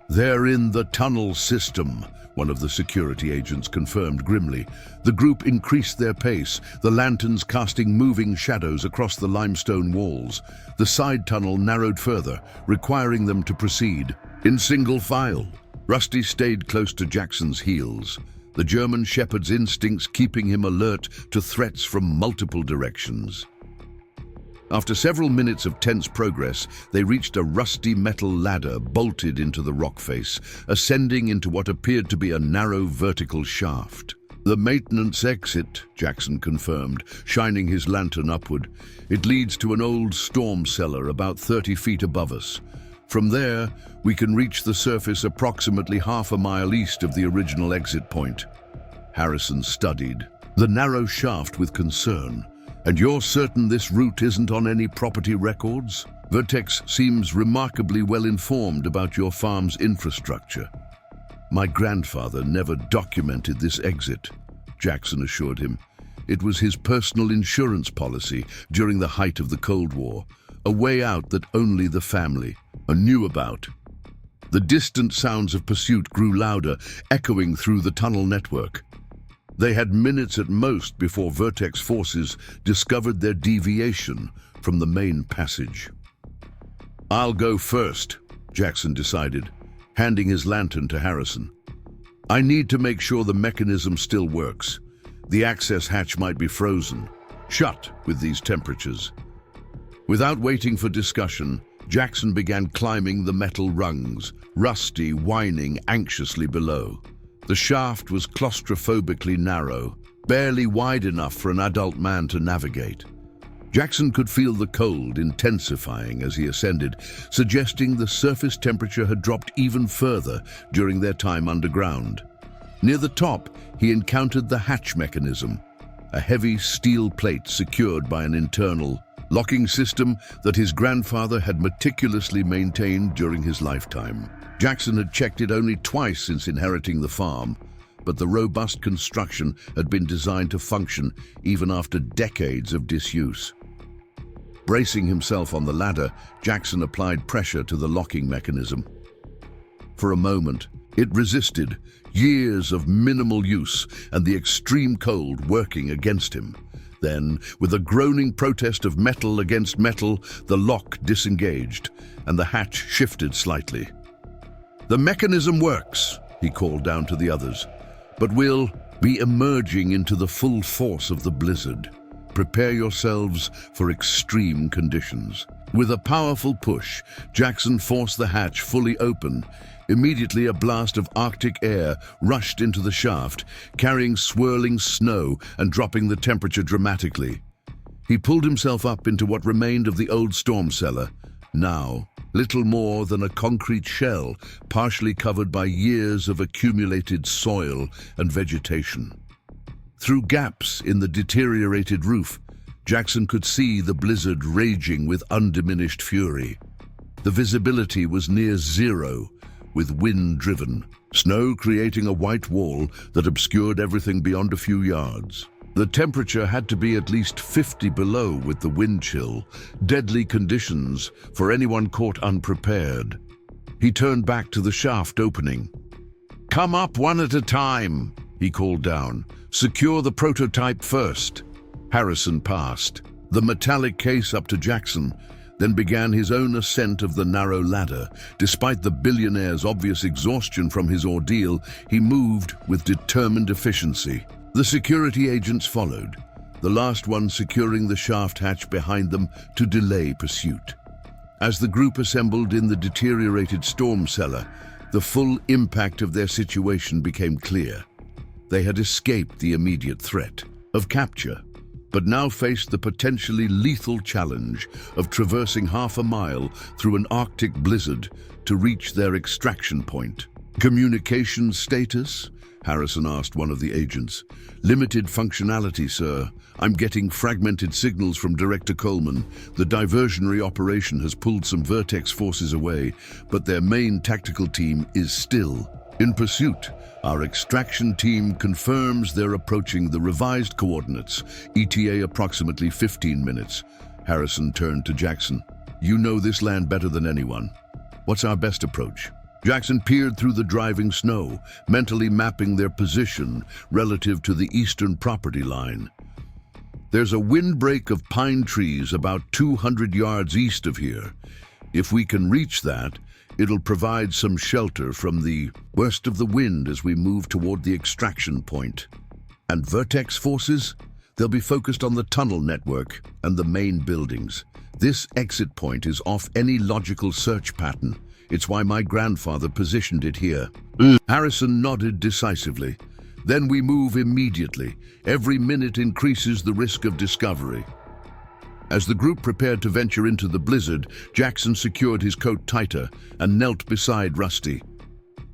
"They're in the tunnel system," one of the security agents confirmed grimly. The group increased their pace, the lanterns casting moving shadows across the limestone walls. The side tunnel narrowed further, requiring them to proceed in single file. Rusty stayed close to Jackson's heels, the German shepherd's instincts keeping him alert to threats from multiple directions. After several minutes of tense progress, they reached a rusty metal ladder bolted into the rock face, ascending into what appeared to be a narrow vertical shaft. "The maintenance exit," Jackson confirmed, shining his lantern upward. "It leads to an old storm cellar about 30 feet above us. From there, we can reach the surface approximately half a mile east of the original exit point." Harrison studied the narrow shaft with concern. "And you're certain this route isn't on any property records? Vortex seems remarkably well informed about your farm's infrastructure." "My grandfather never documented this exit," Jackson assured him. "It was his personal insurance policy during the height of the Cold War, a way out that only the family knew about." The distant sounds of pursuit grew louder, echoing through the tunnel network. They had minutes at most before Vortex forces discovered their deviation from the main passage. "I'll go first," Jackson decided, handing his lantern to Harrison. "I need to make sure the mechanism still works. The access hatch might be frozen, shut with these temperatures." Without waiting for discussion, Jackson began climbing the metal rungs, Rusty whining anxiously below. The shaft was claustrophobically narrow, barely wide enough for an adult man to navigate. Jackson could feel the cold intensifying as he ascended, suggesting the surface temperature had dropped even further during their time underground. Near the top, he encountered the hatch mechanism, a heavy steel plate secured by an internal locking system that his grandfather had meticulously maintained during his lifetime. Jackson had checked it only twice since inheriting the farm, but the robust construction had been designed to function even after decades of disuse. Bracing himself on the ladder, Jackson applied pressure to the locking mechanism. For a moment, it resisted, years of minimal use and the extreme cold working against him. Then, with a groaning protest of metal against metal, the lock disengaged and the hatch shifted slightly. "The mechanism works," he called down to the others, "but we'll be emerging into the full force of the blizzard. Prepare yourselves for extreme conditions." With a powerful push, Jackson forced the hatch fully open. Immediately, a blast of Arctic air rushed into the shaft, carrying swirling snow and dropping the temperature dramatically. He pulled himself up into what remained of the old storm cellar, now little more than a concrete shell, partially covered by years of accumulated soil and vegetation. Through gaps in the deteriorated roof, Jackson could see the blizzard raging with undiminished fury. The visibility was near zero, with wind-driven, snow creating a white wall that obscured everything beyond a few yards. The temperature had to be at least 50 below with the wind chill, deadly conditions for anyone caught unprepared. He turned back to the shaft opening. "Come up one at a time," he called down. "Secure the prototype first." Harrison passed the metallic case up to Jackson, then began his own ascent of the narrow ladder. Despite the billionaire's obvious exhaustion from his ordeal, he moved with determined efficiency. The security agents followed, the last one securing the shaft hatch behind them to delay pursuit. As the group assembled in the deteriorated storm cellar, the full impact of their situation became clear. They had escaped the immediate threat of capture, but now faced the potentially lethal challenge of traversing half a mile through an Arctic blizzard to reach their extraction point. "Communication status?" Harrison asked one of the agents. "Limited functionality, sir. I'm getting fragmented signals from Director Coleman. The diversionary operation has pulled some Vortex forces away, but their main tactical team is still in pursuit. Our extraction team confirms they're approaching the revised coordinates, ETA approximately 15 minutes. Harrison turned to Jackson. "You know this land better than anyone. What's our best approach?" Jackson peered through the driving snow, mentally mapping their position relative to the eastern property line. There's a windbreak of pine trees about 200 yards east of here. If we can reach that, it'll provide some shelter from the worst of the wind as we move toward the extraction point. And Vortex forces? They'll be focused on the tunnel network and the main buildings. This exit point is off any logical search pattern. It's why my grandfather positioned it here. Harrison nodded decisively. Then we move immediately. Every minute increases the risk of discovery. As the group prepared to venture into the blizzard, Jackson secured his coat tighter and knelt beside Rusty.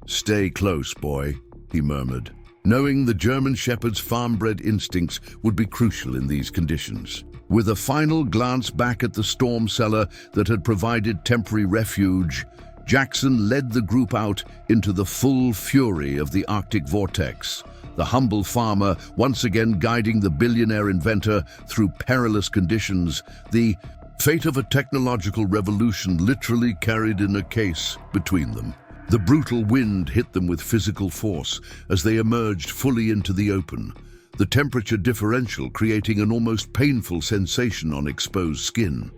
"Stay close, boy," he murmured, knowing the German Shepherd's farm-bred instincts would be crucial in these conditions. With a final glance back at the storm cellar that had provided temporary refuge, Jackson led the group out into the full fury of the Arctic Vortex, the humble farmer once again guiding the billionaire inventor through perilous conditions. The fate of a technological revolution literally carried in a case between them. The brutal wind hit them with physical force as they emerged fully into the open, the temperature differential creating an almost painful sensation on exposed skin.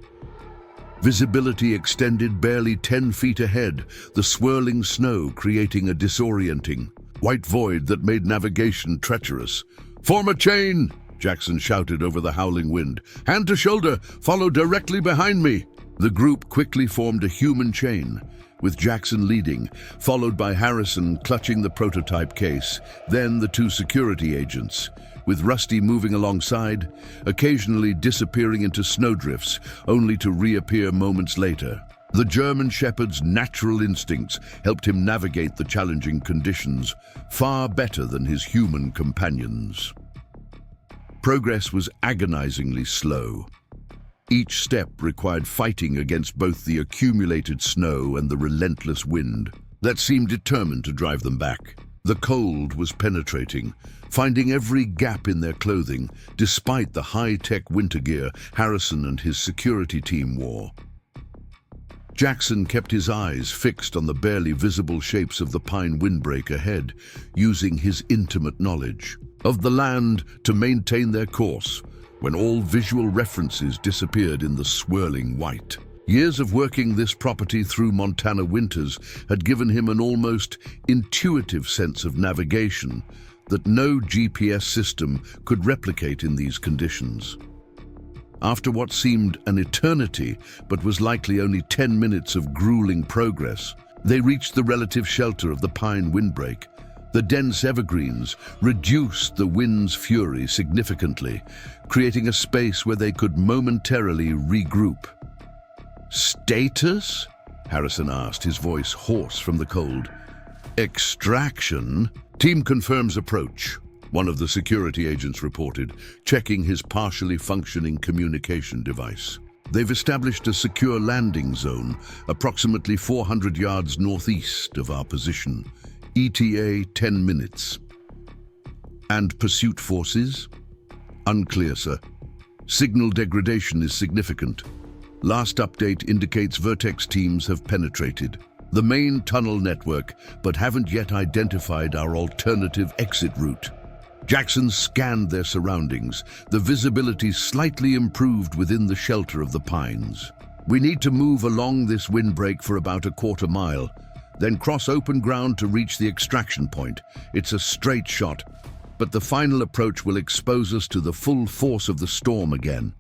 Visibility extended barely 10 feet ahead, the swirling snow creating a disorienting white void that made navigation treacherous. "Form a chain!" Jackson shouted over the howling wind. "Hand to shoulder, follow directly behind me." The group quickly formed a human chain, with Jackson leading, followed by Harrison clutching the prototype case, then the two security agents, with Rusty moving alongside, occasionally disappearing into snowdrifts, only to reappear moments later. The German Shepherd's natural instincts helped him navigate the challenging conditions far better than his human companions. Progress was agonizingly slow. Each step required fighting against both the accumulated snow and the relentless wind that seemed determined to drive them back. The cold was penetrating, finding every gap in their clothing, despite the high-tech winter gear Harrison and his security team wore. Jackson kept his eyes fixed on the barely visible shapes of the pine windbreak ahead, using his intimate knowledge of the land to maintain their course when all visual references disappeared in the swirling white. Years of working this property through Montana winters had given him an almost intuitive sense of navigation that no GPS system could replicate in these conditions. After what seemed an eternity, but was likely only 10 minutes of grueling progress, they reached the relative shelter of the pine windbreak. The dense evergreens reduced the wind's fury significantly, creating a space where they could momentarily regroup. "Status?" Harrison asked, his voice hoarse from the cold. "Extraction? Team confirms approach," one of the security agents reported, checking his partially functioning communication device. "They've established a secure landing zone approximately 400 yards northeast of our position. ETA 10 minutes. And pursuit forces? Unclear, sir. Signal degradation is significant. Last update indicates Vortex teams have penetrated the main tunnel network, but haven't yet identified our alternative exit route." Jackson scanned their surroundings, the visibility slightly improved within the shelter of the pines. "We need to move along this windbreak for about a quarter mile, then cross open ground to reach the extraction point. It's a straight shot, but the final approach will expose us to the full force of the storm again."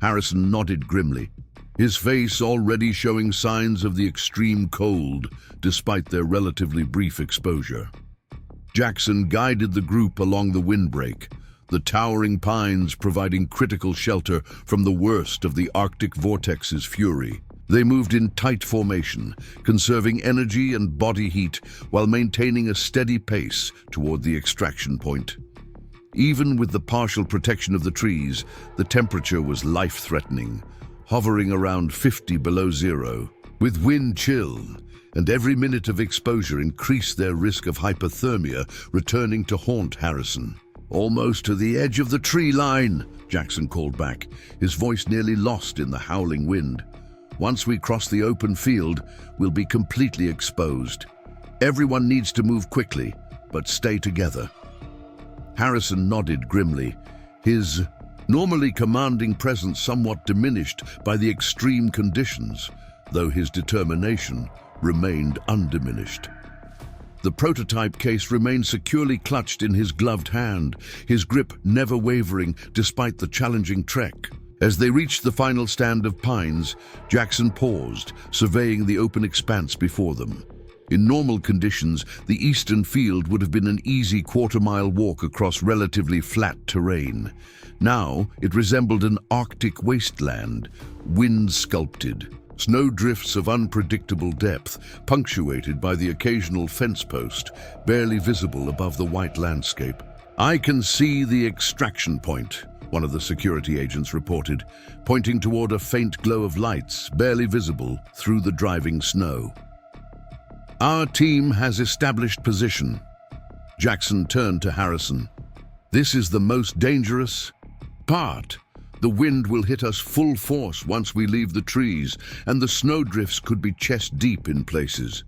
Harrison nodded grimly, his face already showing signs of the extreme cold despite their relatively brief exposure. Jackson guided the group along the windbreak, the towering pines providing critical shelter from the worst of the Arctic Vortex's fury. They moved in tight formation, conserving energy and body heat while maintaining a steady pace toward the extraction point. Even with the partial protection of the trees, the temperature was life-threatening, hovering around 50 below zero. With wind chill, and every minute of exposure increased their risk of hypothermia returning to haunt Harrison. "Almost to the edge of the tree line," Jackson called back, his voice nearly lost in the howling wind. Once we cross the open field, we'll be completely exposed. Everyone needs to move quickly, but stay together." Harrison nodded grimly, his normally commanding presence somewhat diminished by the extreme conditions, though his determination remained undiminished. The prototype case remained securely clutched in his gloved hand, his grip never wavering despite the challenging trek. As they reached the final stand of pines, Jackson paused, surveying the open expanse before them. In normal conditions, the eastern field would have been an easy quarter-mile walk across relatively flat terrain. Now, it resembled an Arctic wasteland, wind-sculpted. Snowdrifts of unpredictable depth, punctuated by the occasional fence post, barely visible above the white landscape. "I can see the extraction point," one of the security agents reported, pointing toward a faint glow of lights, barely visible through the driving snow. "Our team has established position." Jackson turned to Harrison. "This is the most dangerous part. The wind will hit us full force once we leave the trees, and the snowdrifts could be chest-deep in places.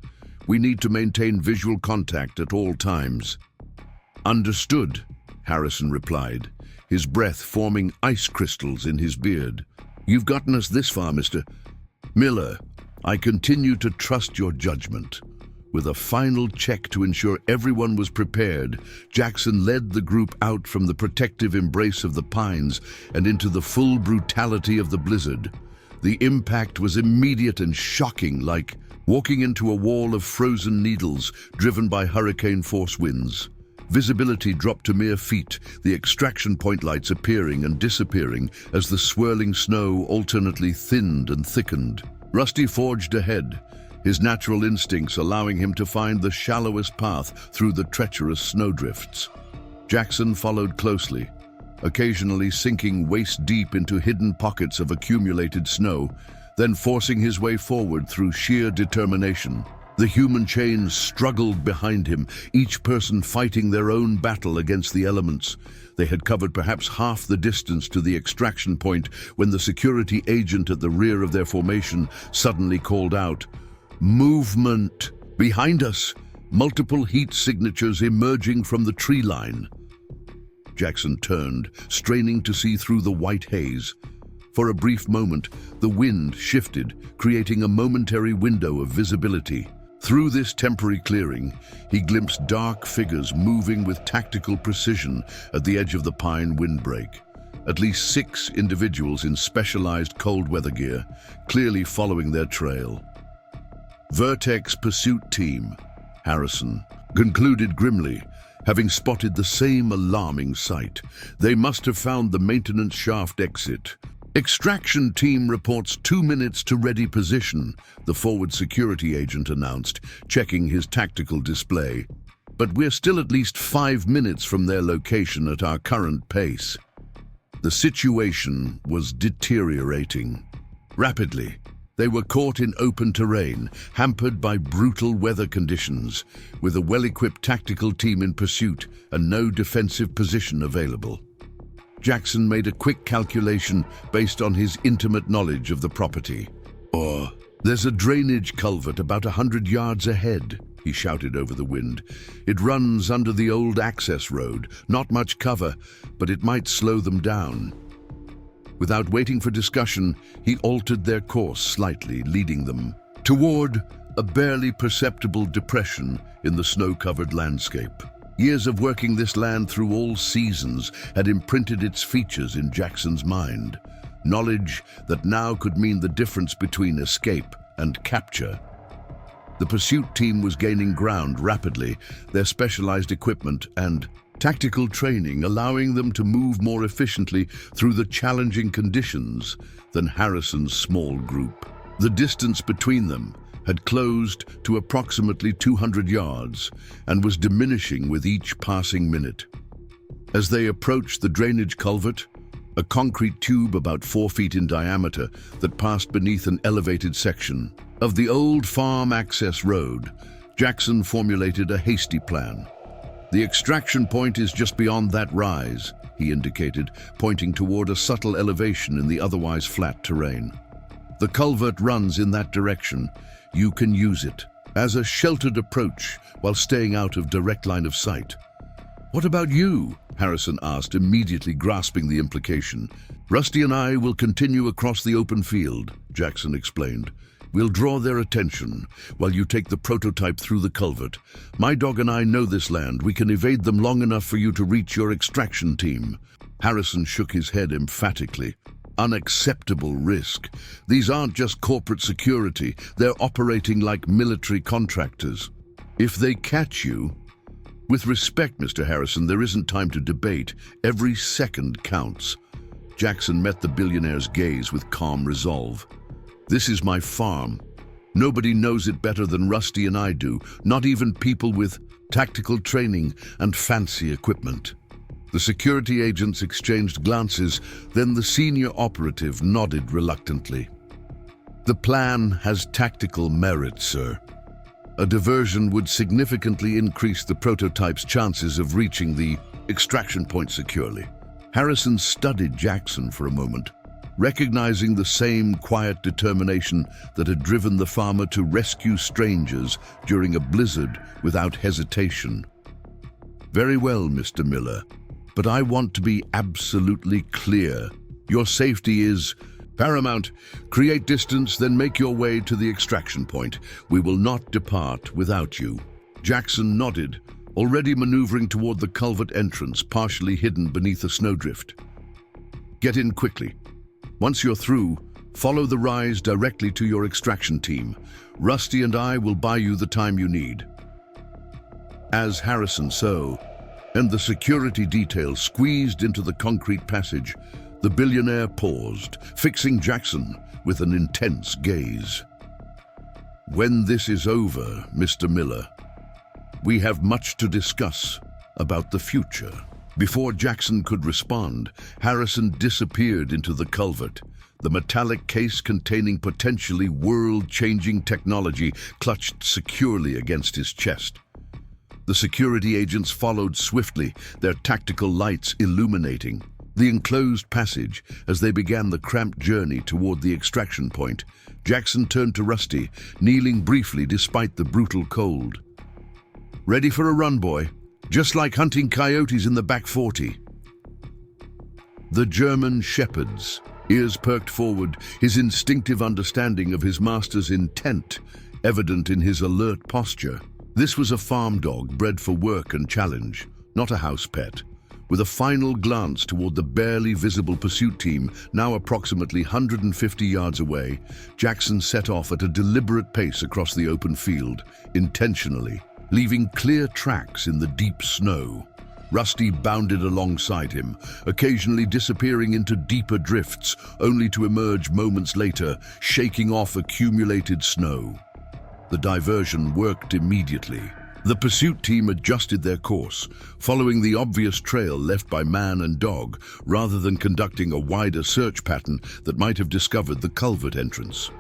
We need to maintain visual contact at all times." "Understood," Harrison replied, his breath forming ice crystals in his beard. "You've gotten us this far, Mr. Miller. I continue to trust your judgment." With a final check to ensure everyone was prepared, Jackson led the group out from the protective embrace of the pines and into the full brutality of the blizzard. The impact was immediate and shocking, like walking into a wall of frozen needles driven by hurricane-force winds. Visibility dropped to mere feet, the extraction point lights appearing and disappearing as the swirling snow alternately thinned and thickened. Rusty forged ahead, his natural instincts allowing him to find the shallowest path through the treacherous snowdrifts. Jackson followed closely, occasionally sinking waist-deep into hidden pockets of accumulated snow, then forcing his way forward through sheer determination. The human chain struggled behind him, each person fighting their own battle against the elements. They had covered perhaps half the distance to the extraction point when the security agent at the rear of their formation suddenly called out, "Movement! Behind us! Multiple heat signatures emerging from the tree line." Jackson turned, straining to see through the white haze. For a brief moment, the wind shifted, creating a momentary window of visibility. Through this temporary clearing, he glimpsed dark figures moving with tactical precision at the edge of the pine windbreak. At least 6 individuals in specialized cold weather gear, clearly following their trail. "Vertex Pursuit Team," Harrison concluded grimly, having spotted the same alarming sight. "They must have found the maintenance shaft exit." "Extraction Team reports 2 minutes to ready position," the forward security agent announced, checking his tactical display. "But we're still at least 5 minutes from their location at our current pace." The situation was deteriorating. Rapidly, they were caught in open terrain, hampered by brutal weather conditions, with a well-equipped tactical team in pursuit and no defensive position available. Jackson made a quick calculation based on his intimate knowledge of the property. "There's a drainage culvert about 100 yards ahead," he shouted over the wind. "It runs under the old access road, not much cover, but it might slow them down." Without waiting for discussion, he altered their course slightly, leading them toward a barely perceptible depression in the snow-covered landscape. Years of working this land through all seasons had imprinted its features in Jackson's mind, knowledge that now could mean the difference between escape and capture. The pursuit team was gaining ground rapidly, their specialized equipment and tactical training allowing them to move more efficiently through the challenging conditions than Harrison's small group. The distance between them had closed to approximately 200 yards and was diminishing with each passing minute. As they approached the drainage culvert, a concrete tube about 4 feet in diameter that passed beneath an elevated section of the old farm access road, Jackson formulated a hasty plan. "The extraction point is just beyond that rise," he indicated, pointing toward a subtle elevation in the otherwise flat terrain. The culvert runs in that direction. You can use it as a sheltered approach while staying out of direct line of sight. What about you? Harrison asked, immediately grasping the implication. Rusty and I will continue across the open field, Jackson explained. We'll draw their attention while you take the prototype through the culvert. My dog and I know this land. We can evade them long enough for you to reach your extraction team. Harrison shook his head emphatically. Unacceptable risk. These aren't just corporate security. They're operating like military contractors. If they catch you... With respect, Mr. Harrison, there isn't time to debate. Every second counts. Jackson met the billionaire's gaze with calm resolve. This is my farm. Nobody knows it better than Rusty and I do, not even people with tactical training and fancy equipment. The security agents exchanged glances, then the senior operative nodded reluctantly. The plan has tactical merit, sir. A diversion would significantly increase the prototype's chances of reaching the extraction point securely. Harrison studied Jackson for a moment, recognizing the same quiet determination that had driven the farmer to rescue strangers during a blizzard without hesitation. Very well, Mr. Miller, but I want to be absolutely clear. Your safety is paramount. Create distance, then make your way to the extraction point. We will not depart without you. Jackson nodded, already maneuvering toward the culvert entrance, partially hidden beneath a snowdrift. Get in quickly. Once you're through, follow the rise directly to your extraction team. Rusty and I will buy you the time you need. As Harrison and the security detail squeezed into the concrete passage, the billionaire paused, fixing Jackson with an intense gaze. When this is over, Mr. Miller, we have much to discuss about the future. Before Jackson could respond, Harrison disappeared into the culvert. The metallic case containing potentially world-changing technology clutched securely against his chest. The security agents followed swiftly, their tactical lights illuminating the enclosed passage as they began the cramped journey toward the extraction point. Jackson turned to Rusty, kneeling briefly despite the brutal cold. Ready for a run, boy? Just like hunting coyotes in the back 40. The German shepherd's ears perked forward, his instinctive understanding of his master's intent evident in his alert posture. This was a farm dog bred for work and challenge, not a house pet. With a final glance toward the barely visible pursuit team, now approximately 150 yards away, Jackson set off at a deliberate pace across the open field, intentionally, leaving clear tracks in the deep snow. Rusty bounded alongside him, occasionally disappearing into deeper drifts, only to emerge moments later, shaking off accumulated snow. The diversion worked immediately. The pursuit team adjusted their course, following the obvious trail left by man and dog, rather than conducting a wider search pattern that might have discovered the culvert entrance.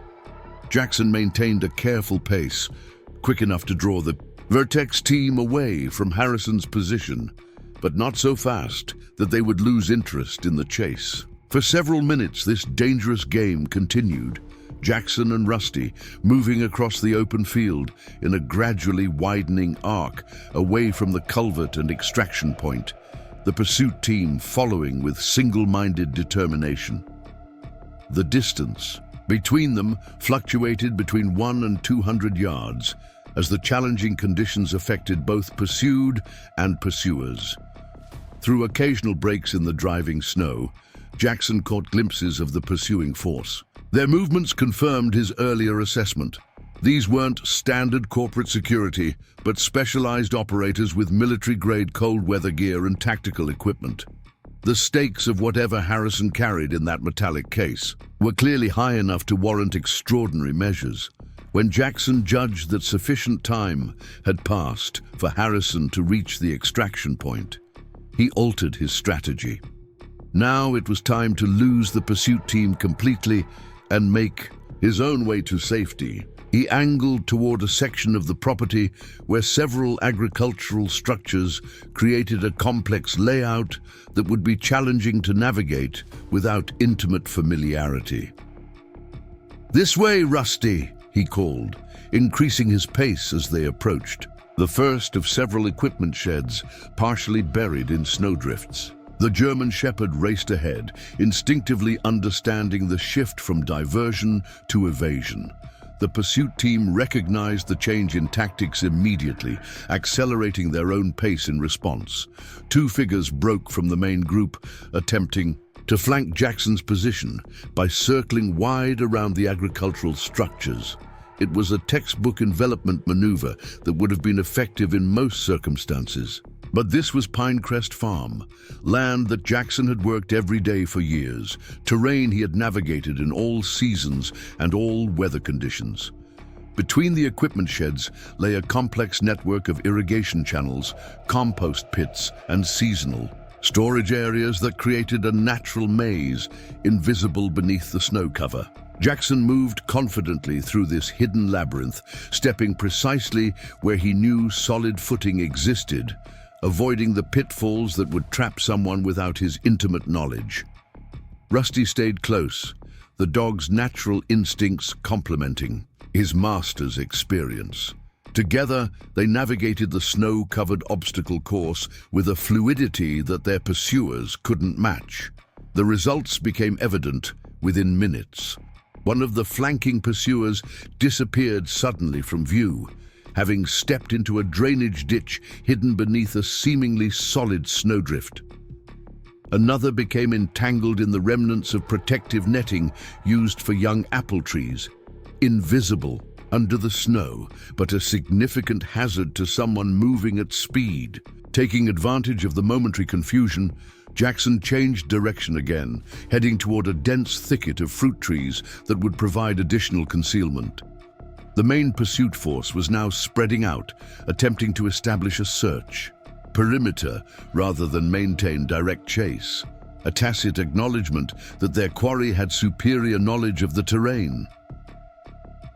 Jackson maintained a careful pace, quick enough to draw the Vortex team away from Harrison's position, but not so fast that they would lose interest in the chase. For several minutes, this dangerous game continued. Jackson and Rusty moving across the open field in a gradually widening arc away from the culvert and extraction point, the pursuit team following with single-minded determination. The distance between them fluctuated between 100 and 200 yards as the challenging conditions affected both pursued and pursuers. Through occasional breaks in the driving snow, Jackson caught glimpses of the pursuing force. Their movements confirmed his earlier assessment. These weren't standard corporate security, but specialized operators with military-grade cold weather gear and tactical equipment. The stakes of whatever Harrison carried in that metallic case were clearly high enough to warrant extraordinary measures. When Jackson judged that sufficient time had passed for Harrison to reach the extraction point, he altered his strategy. Now it was time to lose the pursuit team completely and make his own way to safety. He angled toward a section of the property where several agricultural structures created a complex layout that would be challenging to navigate without intimate familiarity. "This way, Rusty," he called, increasing his pace as they approached. The first of several equipment sheds, partially buried in snowdrifts. The German Shepherd raced ahead, instinctively understanding the shift from diversion to evasion. The pursuit team recognized the change in tactics immediately, accelerating their own pace in response. Two figures broke from the main group, attempting to flank Jackson's position by circling wide around the agricultural structures. It was a textbook envelopment maneuver that would have been effective in most circumstances. But this was Pinecrest Farm, land that Jackson had worked every day for years, terrain he had navigated in all seasons and all weather conditions. Between the equipment sheds lay a complex network of irrigation channels, compost pits, and seasonal storage areas that created a natural maze, invisible beneath the snow cover. Jackson moved confidently through this hidden labyrinth, stepping precisely where he knew solid footing existed, avoiding the pitfalls that would trap someone without his intimate knowledge. Rusty stayed close, the dog's natural instincts complementing his master's experience. Together, they navigated the snow-covered obstacle course with a fluidity that their pursuers couldn't match. The results became evident within minutes. One of the flanking pursuers disappeared suddenly from view, having stepped into a drainage ditch hidden beneath a seemingly solid snowdrift. Another became entangled in the remnants of protective netting used for young apple trees, invisible under the snow, but a significant hazard to someone moving at speed. Taking advantage of the momentary confusion, Jackson changed direction again, heading toward a dense thicket of fruit trees that would provide additional concealment. The main pursuit force was now spreading out, attempting to establish a search perimeter rather than maintain direct chase, a tacit acknowledgement that their quarry had superior knowledge of the terrain.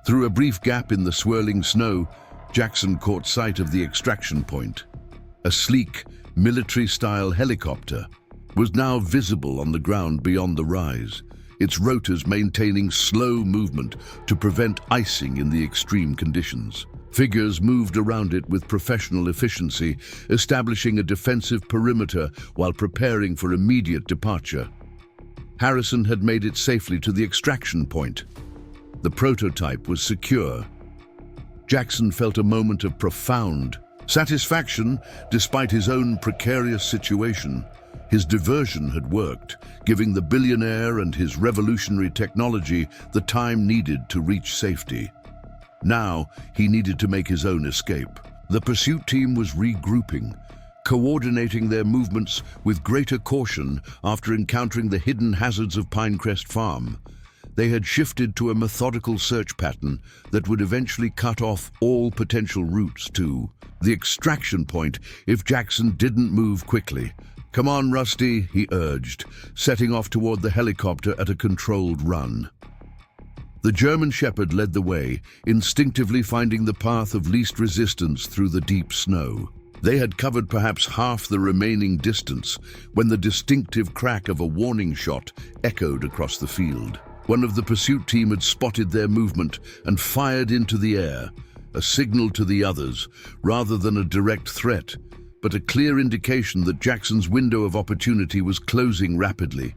Through a brief gap in the swirling snow, Jackson caught sight of the extraction point. A sleek, military-style helicopter was now visible on the ground beyond the rise, its rotors maintaining slow movement to prevent icing in the extreme conditions. Figures moved around it with professional efficiency, establishing a defensive perimeter while preparing for immediate departure. Harrison had made it safely to the extraction point. The prototype was secure. Jackson felt a moment of profound satisfaction despite his own precarious situation. His diversion had worked, giving the Billionaire and his revolutionary technology the time needed to reach safety. Now, he needed to make his own escape. The pursuit team was regrouping, coordinating their movements with greater caution after encountering the hidden hazards of Pinecrest Farm. They had shifted to a methodical search pattern that would eventually cut off all potential routes to the extraction point if Jackson didn't move quickly. "Come on, Rusty," he urged, setting off toward the helicopter at a controlled run. The German Shepherd led the way, instinctively finding the path of least resistance through the deep snow. They had covered perhaps half the remaining distance when the distinctive crack of a warning shot echoed across the field. One of the pursuit team had spotted their movement and fired into the air, a signal to the others, rather than a direct threat, but a clear indication that Jackson's window of opportunity was closing rapidly.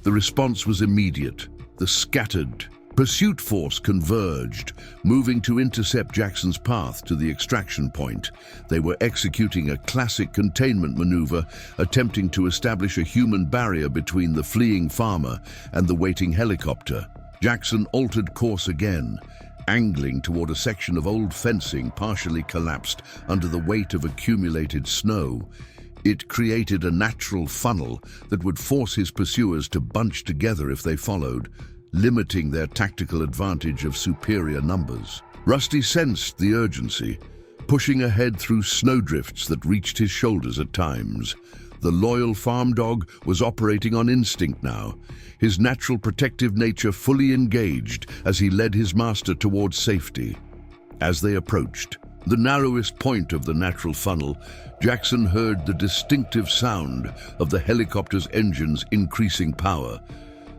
The response was immediate. The scattered pursuit force converged, moving to intercept Jackson's path to the extraction point. They were executing a classic containment maneuver, attempting to establish a human barrier between the fleeing farmer and the waiting helicopter. Jackson altered course again, angling toward a section of old fencing partially collapsed under the weight of accumulated snow. It created a natural funnel that would force his pursuers to bunch together if they followed, limiting their tactical advantage of superior numbers. Rusty sensed the urgency, pushing ahead through snowdrifts that reached his shoulders at times. The loyal farm dog was operating on instinct now, his natural protective nature fully engaged as he led his master towards safety. As they approached the narrowest point of the natural funnel, Jackson heard the distinctive sound of the helicopter's engines increasing power.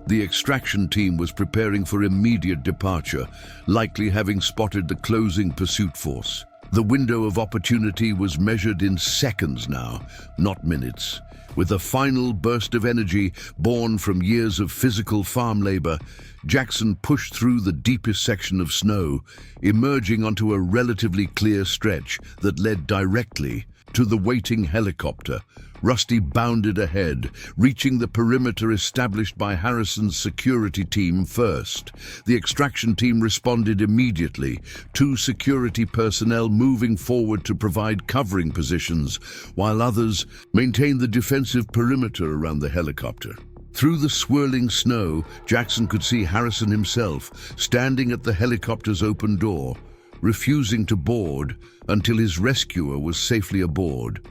The extraction team was preparing for immediate departure, likely having spotted the closing pursuit force. The window of opportunity was measured in seconds now, not minutes. With a final burst of energy born from years of physical farm labor, Jackson pushed through the deepest section of snow, emerging onto a relatively clear stretch that led directly to the waiting helicopter. Rusty bounded ahead, reaching the perimeter established by Harrison's security team first. The extraction team responded immediately, 2 security personnel moving forward to provide covering positions, while others maintained the defensive perimeter around the helicopter. Through the swirling snow, Jackson could see Harrison himself, standing at the helicopter's open door, refusing to board until his rescuer was safely aboard.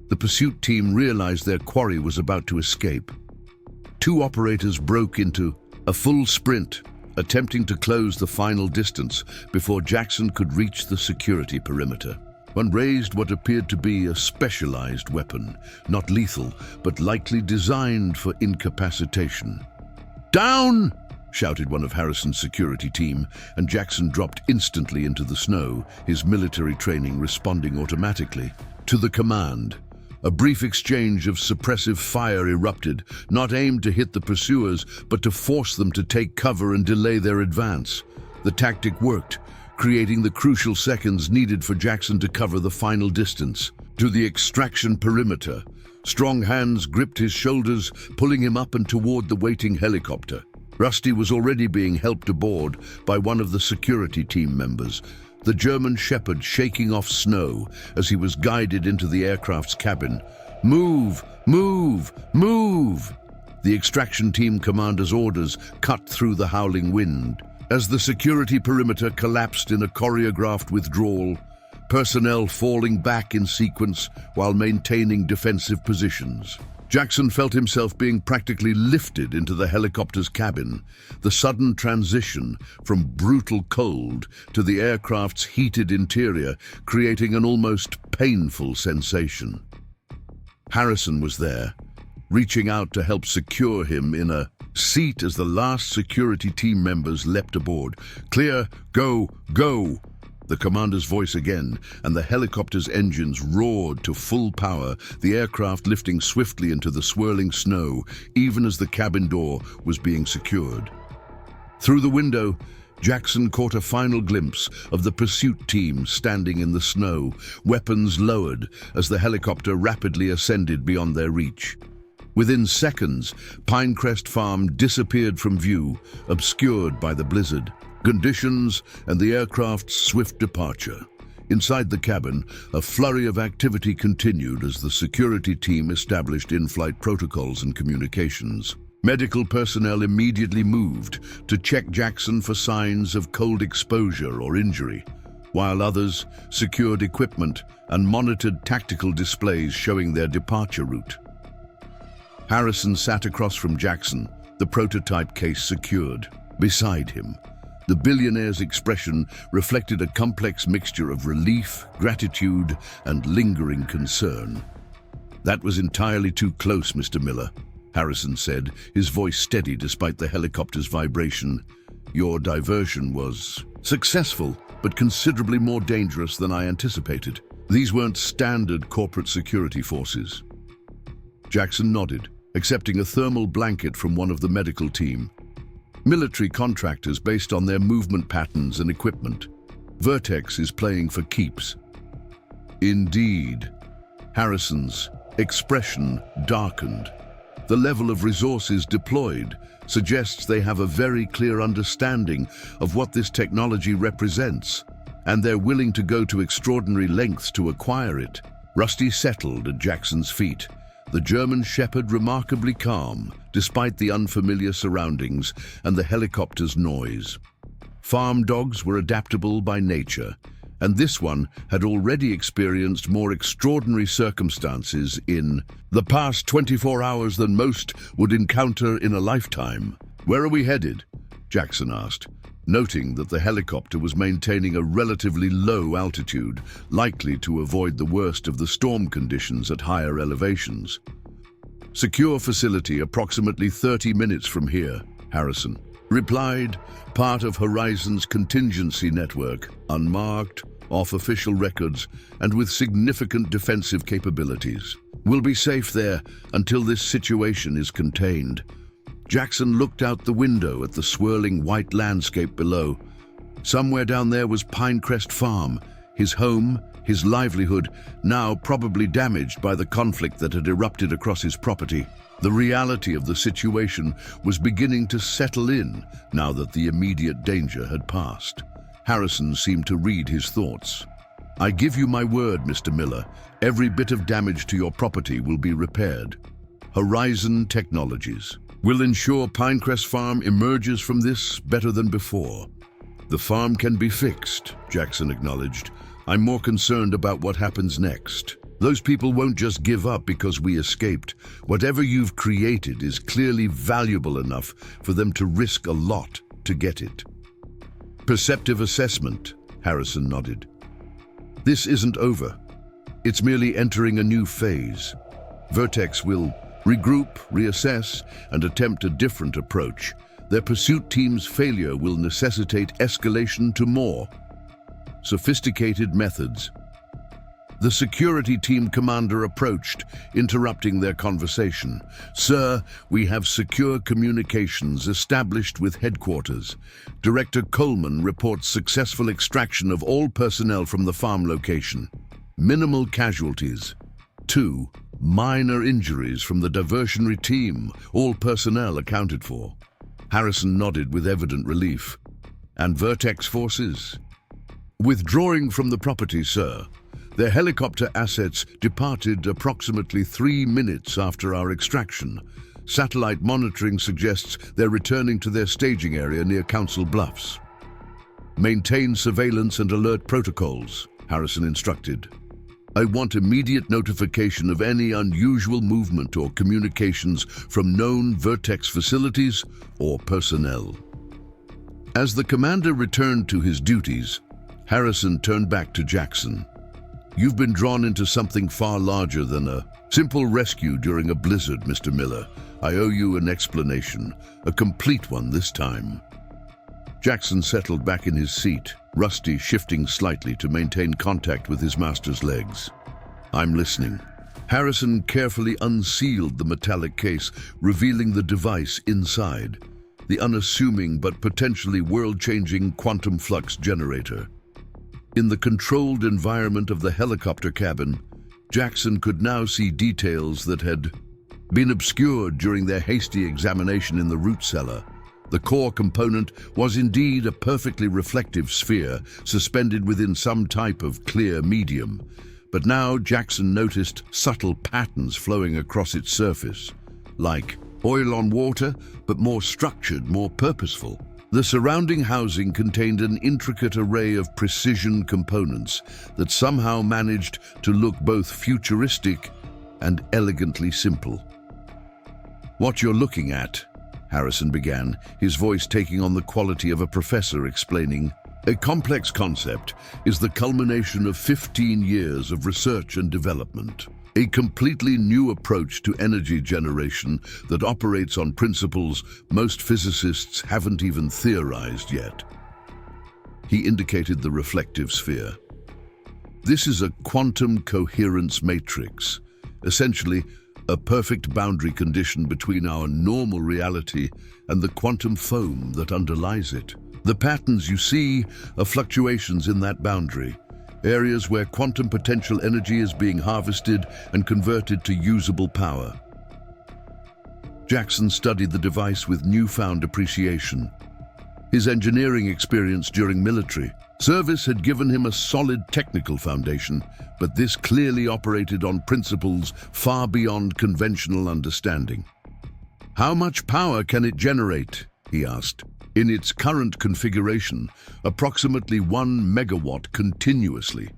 The pursuit team realized their quarry was about to escape. 2 operators broke into a full sprint, attempting to close the final distance before Jackson could reach the security perimeter. One raised what appeared to be a specialized weapon, not lethal, but likely designed for incapacitation. "Down!" shouted one of Harrison's security team, and Jackson dropped instantly into the snow, his military training responding automatically to the command. A brief exchange of suppressive fire erupted, not aimed to hit the pursuers, but to force them to take cover and delay their advance. The tactic worked, creating the crucial seconds needed for Jackson to cover the final distance to the extraction perimeter. Strong hands gripped his shoulders, pulling him up and toward the waiting helicopter. Rusty was already being helped aboard by one of the security team members, the German Shepherd shaking off snow as he was guided into the aircraft's cabin. "Move! Move! Move!" The extraction team commander's orders cut through the howling wind. As the security perimeter collapsed in a choreographed withdrawal, personnel falling back in sequence while maintaining defensive positions. Jackson felt himself being practically lifted into the helicopter's cabin, the sudden transition from brutal cold to the aircraft's heated interior, creating an almost painful sensation. Harrison was there, reaching out to help secure him in a seat as the last security team members leapt aboard. "Clear, go, go!" The commander's voice again, and the helicopter's engines roared to full power, the aircraft lifting swiftly into the swirling snow, even as the cabin door was being secured. Through the window, Jackson caught a final glimpse of the pursuit team standing in the snow, weapons lowered as the helicopter rapidly ascended beyond their reach. Within seconds, Pinecrest Farm disappeared from view, obscured by the blizzard, conditions, and the aircraft's swift departure. Inside the cabin, a flurry of activity continued as the security team established in-flight protocols and communications. Medical personnel immediately moved to check Jackson for signs of cold exposure or injury, while others secured equipment and monitored tactical displays showing their departure route. Harrison sat across from Jackson, the prototype case secured. Beside him, the billionaire's expression reflected a complex mixture of relief, gratitude, and lingering concern. "That was entirely too close, Mr. Miller," Harrison said, his voice steady despite the helicopter's vibration. "Your diversion was successful, but considerably more dangerous than I anticipated. These weren't standard corporate security forces." Jackson nodded, accepting a thermal blanket from one of the medical team. "Military contractors based on their movement patterns and equipment. Vertex is playing for keeps." "Indeed." Harrison's expression darkened. The level of resources deployed suggests they have a very clear understanding of what this technology represents, and they're willing to go to extraordinary lengths to acquire it. Rusty settled at Jackson's feet, the German Shepherd remarkably calm, despite the unfamiliar surroundings and the helicopter's noise. Farm dogs were adaptable by nature, and this one had already experienced more extraordinary circumstances in the past 24 hours than most would encounter in a lifetime. "Where are we headed?" Jackson asked, noting that the helicopter was maintaining a relatively low altitude, likely to avoid the worst of the storm conditions at higher elevations. Secure facility approximately 30 minutes from here, Harrison replied, part of Horizon's contingency network, unmarked, off official records, and with significant defensive capabilities. We'll be safe there until this situation is contained. Jackson looked out the window at the swirling white landscape below. Somewhere down there was Pinecrest Farm, his home, his livelihood, now probably damaged by the conflict that had erupted across his property. The reality of the situation was beginning to settle in now that the immediate danger had passed. Harrison seemed to read his thoughts. I give you my word, Mr. Miller, every bit of damage to your property will be repaired. Horizon Technologies will ensure Pinecrest Farm emerges from this better than before. The farm can be fixed, Jackson acknowledged. I'm more concerned about what happens next. Those people won't just give up because we escaped. Whatever you've created is clearly valuable enough for them to risk a lot to get it. Perceptive assessment, Harrison nodded. This isn't over. It's merely entering a new phase. Vertex will regroup, reassess, and attempt a different approach. Their pursuit team's failure will necessitate escalation to more sophisticated methods. The security team commander approached, interrupting their conversation. Sir, we have secure communications established with headquarters. Director Coleman reports successful extraction of all personnel from the farm location. Minimal casualties. 2 minor injuries from the diversionary team, all personnel accounted for. Harrison nodded with evident relief. And Vertex forces? Withdrawing from the property, sir. Their helicopter assets departed approximately 3 minutes after our extraction. Satellite monitoring suggests they're returning to their staging area near Council Bluffs. Maintain surveillance and alert protocols, Harrison instructed. I want immediate notification of any unusual movement or communications from known Vertex facilities or personnel. As the commander returned to his duties, Harrison turned back to Jackson. You've been drawn into something far larger than a simple rescue during a blizzard, Mr. Miller. I owe you an explanation, a complete one this time. Jackson settled back in his seat, Rusty shifting slightly to maintain contact with his master's legs. I'm listening. Harrison carefully unsealed the metallic case, revealing the device inside, the unassuming but potentially world-changing quantum flux generator. In the controlled environment of the helicopter cabin, Jackson could now see details that had been obscured during their hasty examination in the root cellar. The core component was indeed a perfectly reflective sphere suspended within some type of clear medium. But now Jackson noticed subtle patterns flowing across its surface, like oil on water, but more structured, more purposeful. The surrounding housing contained an intricate array of precision components that somehow managed to look both futuristic and elegantly simple. What you're looking at, Harrison began, his voice taking on the quality of a professor explaining, a complex concept is the culmination of 15 years of research and development. A completely new approach to energy generation that operates on principles most physicists haven't even theorized yet. He indicated the reflective sphere. This is a quantum coherence matrix, essentially a perfect boundary condition between our normal reality and the quantum foam that underlies it. The patterns you see are fluctuations in that boundary, areas where quantum potential energy is being harvested and converted to usable power. Jackson studied the device with newfound appreciation. His engineering experience during military service had given him a solid technical foundation, but this clearly operated on principles far beyond conventional understanding. How much power can it generate? He asked. In its current configuration, approximately 1 megawatt continuously,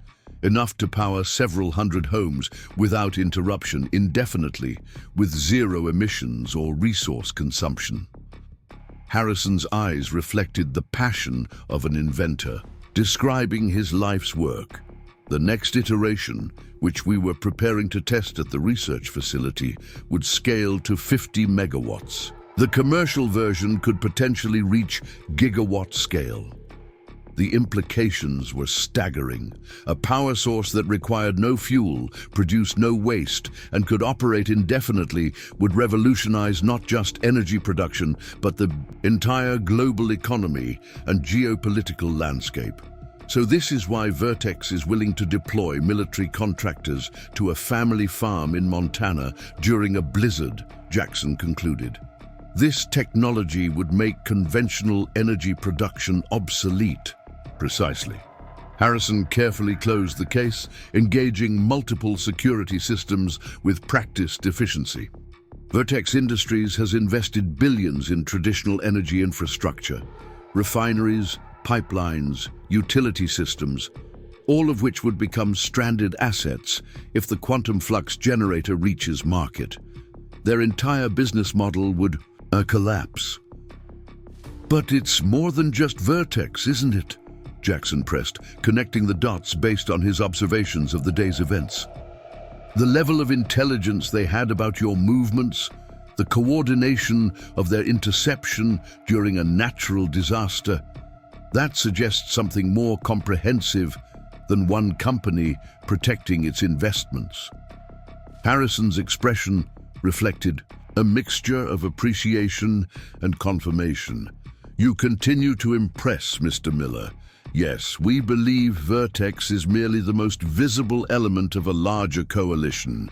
enough to power several hundred homes without interruption indefinitely, with zero emissions or resource consumption. Harrison's eyes reflected the passion of an inventor, describing his life's work. The next iteration, which we were preparing to test at the research facility, would scale to 50 megawatts. The commercial version could potentially reach gigawatt scale. The implications were staggering. A power source that required no fuel, produced no waste, and could operate indefinitely would revolutionize not just energy production, but the entire global economy and geopolitical landscape. So this is why Vertex is willing to deploy military contractors to a family farm in Montana during a blizzard, Jackson concluded. This technology would make conventional energy production obsolete. Precisely. Harrison carefully closed the case, engaging multiple security systems with practiced efficiency. Vertex Industries has invested billions in traditional energy infrastructure, refineries, pipelines, utility systems, all of which would become stranded assets if the quantum flux generator reaches market. Their entire business model would collapse. But it's more than just Vertex, isn't it? Jackson pressed, connecting the dots based on his observations of the day's events. The level of intelligence they had about your movements, the coordination of their interception during a natural disaster, that suggests something more comprehensive than one company protecting its investments. Harrison's expression reflected a mixture of appreciation and confirmation. You continue to impress, Mr. Miller. Yes, we believe Vertex is merely the most visible element of a larger coalition.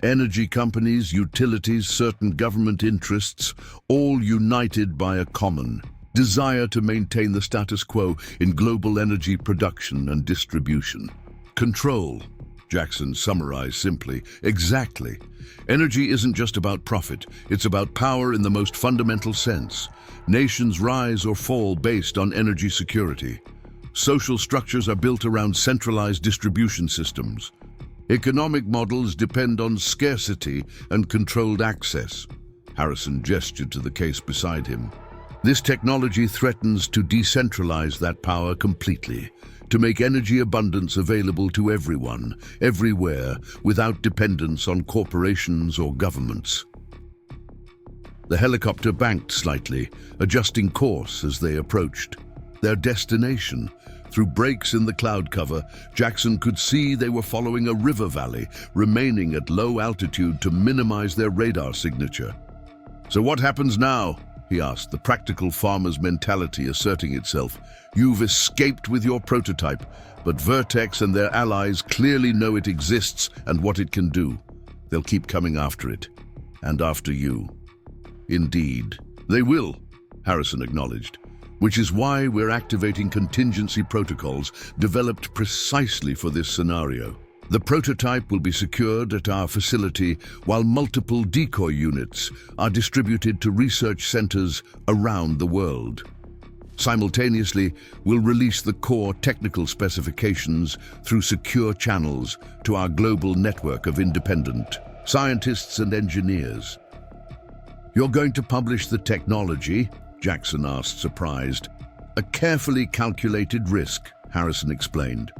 Energy companies, utilities, certain government interests, all united by a common desire to maintain the status quo in global energy production and distribution. Control, Jackson summarized simply. Exactly. Energy isn't just about profit, it's about power in the most fundamental sense. Nations rise or fall based on energy security. Social structures are built around centralized distribution systems. Economic models depend on scarcity and controlled access. Harrison gestured to the case beside him. This technology threatens to decentralize that power completely, to make energy abundance available to everyone, everywhere, without dependence on corporations or governments. The helicopter banked slightly, adjusting course as they approached. Their destination, through breaks in the cloud cover, Jackson could see they were following a river valley, remaining at low altitude to minimize their radar signature. "So what happens now?" he asked, the practical farmer's mentality asserting itself. "You've escaped with your prototype, but Vertex and their allies clearly know it exists and what it can do. They'll keep coming after it, and after you." "Indeed, they will," Harrison acknowledged, "which is why we're activating contingency protocols developed precisely for this scenario. The prototype will be secured at our facility while multiple decoy units are distributed to research centers around the world. Simultaneously, we'll release the core technical specifications through secure channels to our global network of independent scientists and engineers." "You're going to publish the technology?" Jackson asked, surprised. "A carefully calculated risk," Harrison explained.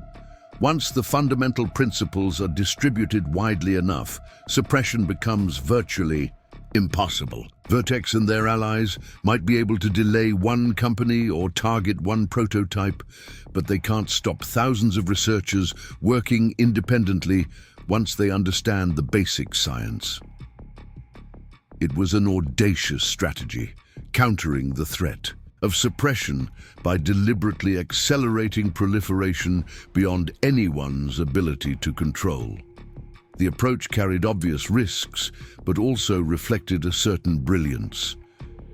"Once the fundamental principles are distributed widely enough, suppression becomes virtually impossible. Vertex and their allies might be able to delay one company or target one prototype, but they can't stop thousands of researchers working independently once they understand the basic science." It was an audacious strategy, countering the threat of suppression by deliberately accelerating proliferation beyond anyone's ability to control. The approach carried obvious risks, but also reflected a certain brilliance.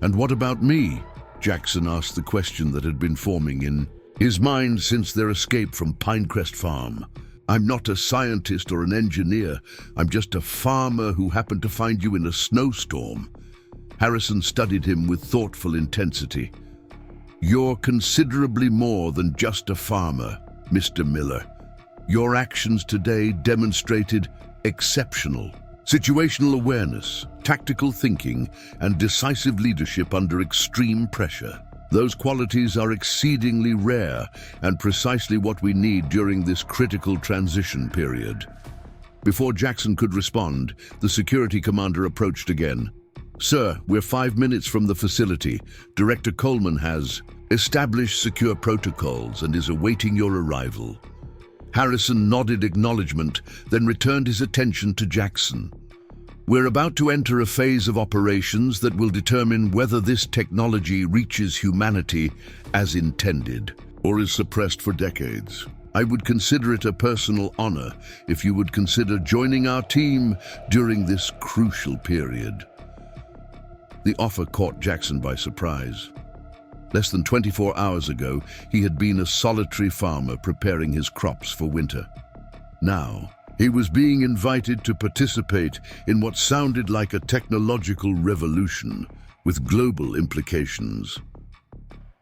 "And what about me?" Jackson asked the question that had been forming in his mind since their escape from Pinecrest Farm. "I'm not a scientist or an engineer. I'm just a farmer who happened to find you in a snowstorm." Harrison studied him with thoughtful intensity. "You're considerably more than just a farmer, Mr. Miller. Your actions today demonstrated exceptional situational awareness, tactical thinking, and decisive leadership under extreme pressure. Those qualities are exceedingly rare and precisely what we need during this critical transition period. Before Jackson could respond, the security commander approached again. "Sir, we're 5 minutes from the facility. Director Coleman has established secure protocols and is awaiting your arrival." Harrison nodded acknowledgement, then returned his attention to Jackson. "We're about to enter a phase of operations that will determine whether this technology reaches humanity as intended or is suppressed for decades. I would consider it a personal honor if you would consider joining our team during this crucial period." The offer caught Jackson by surprise. Less than 24 hours ago, he had been a solitary farmer preparing his crops for winter. Now, he was being invited to participate in what sounded like a technological revolution with global implications.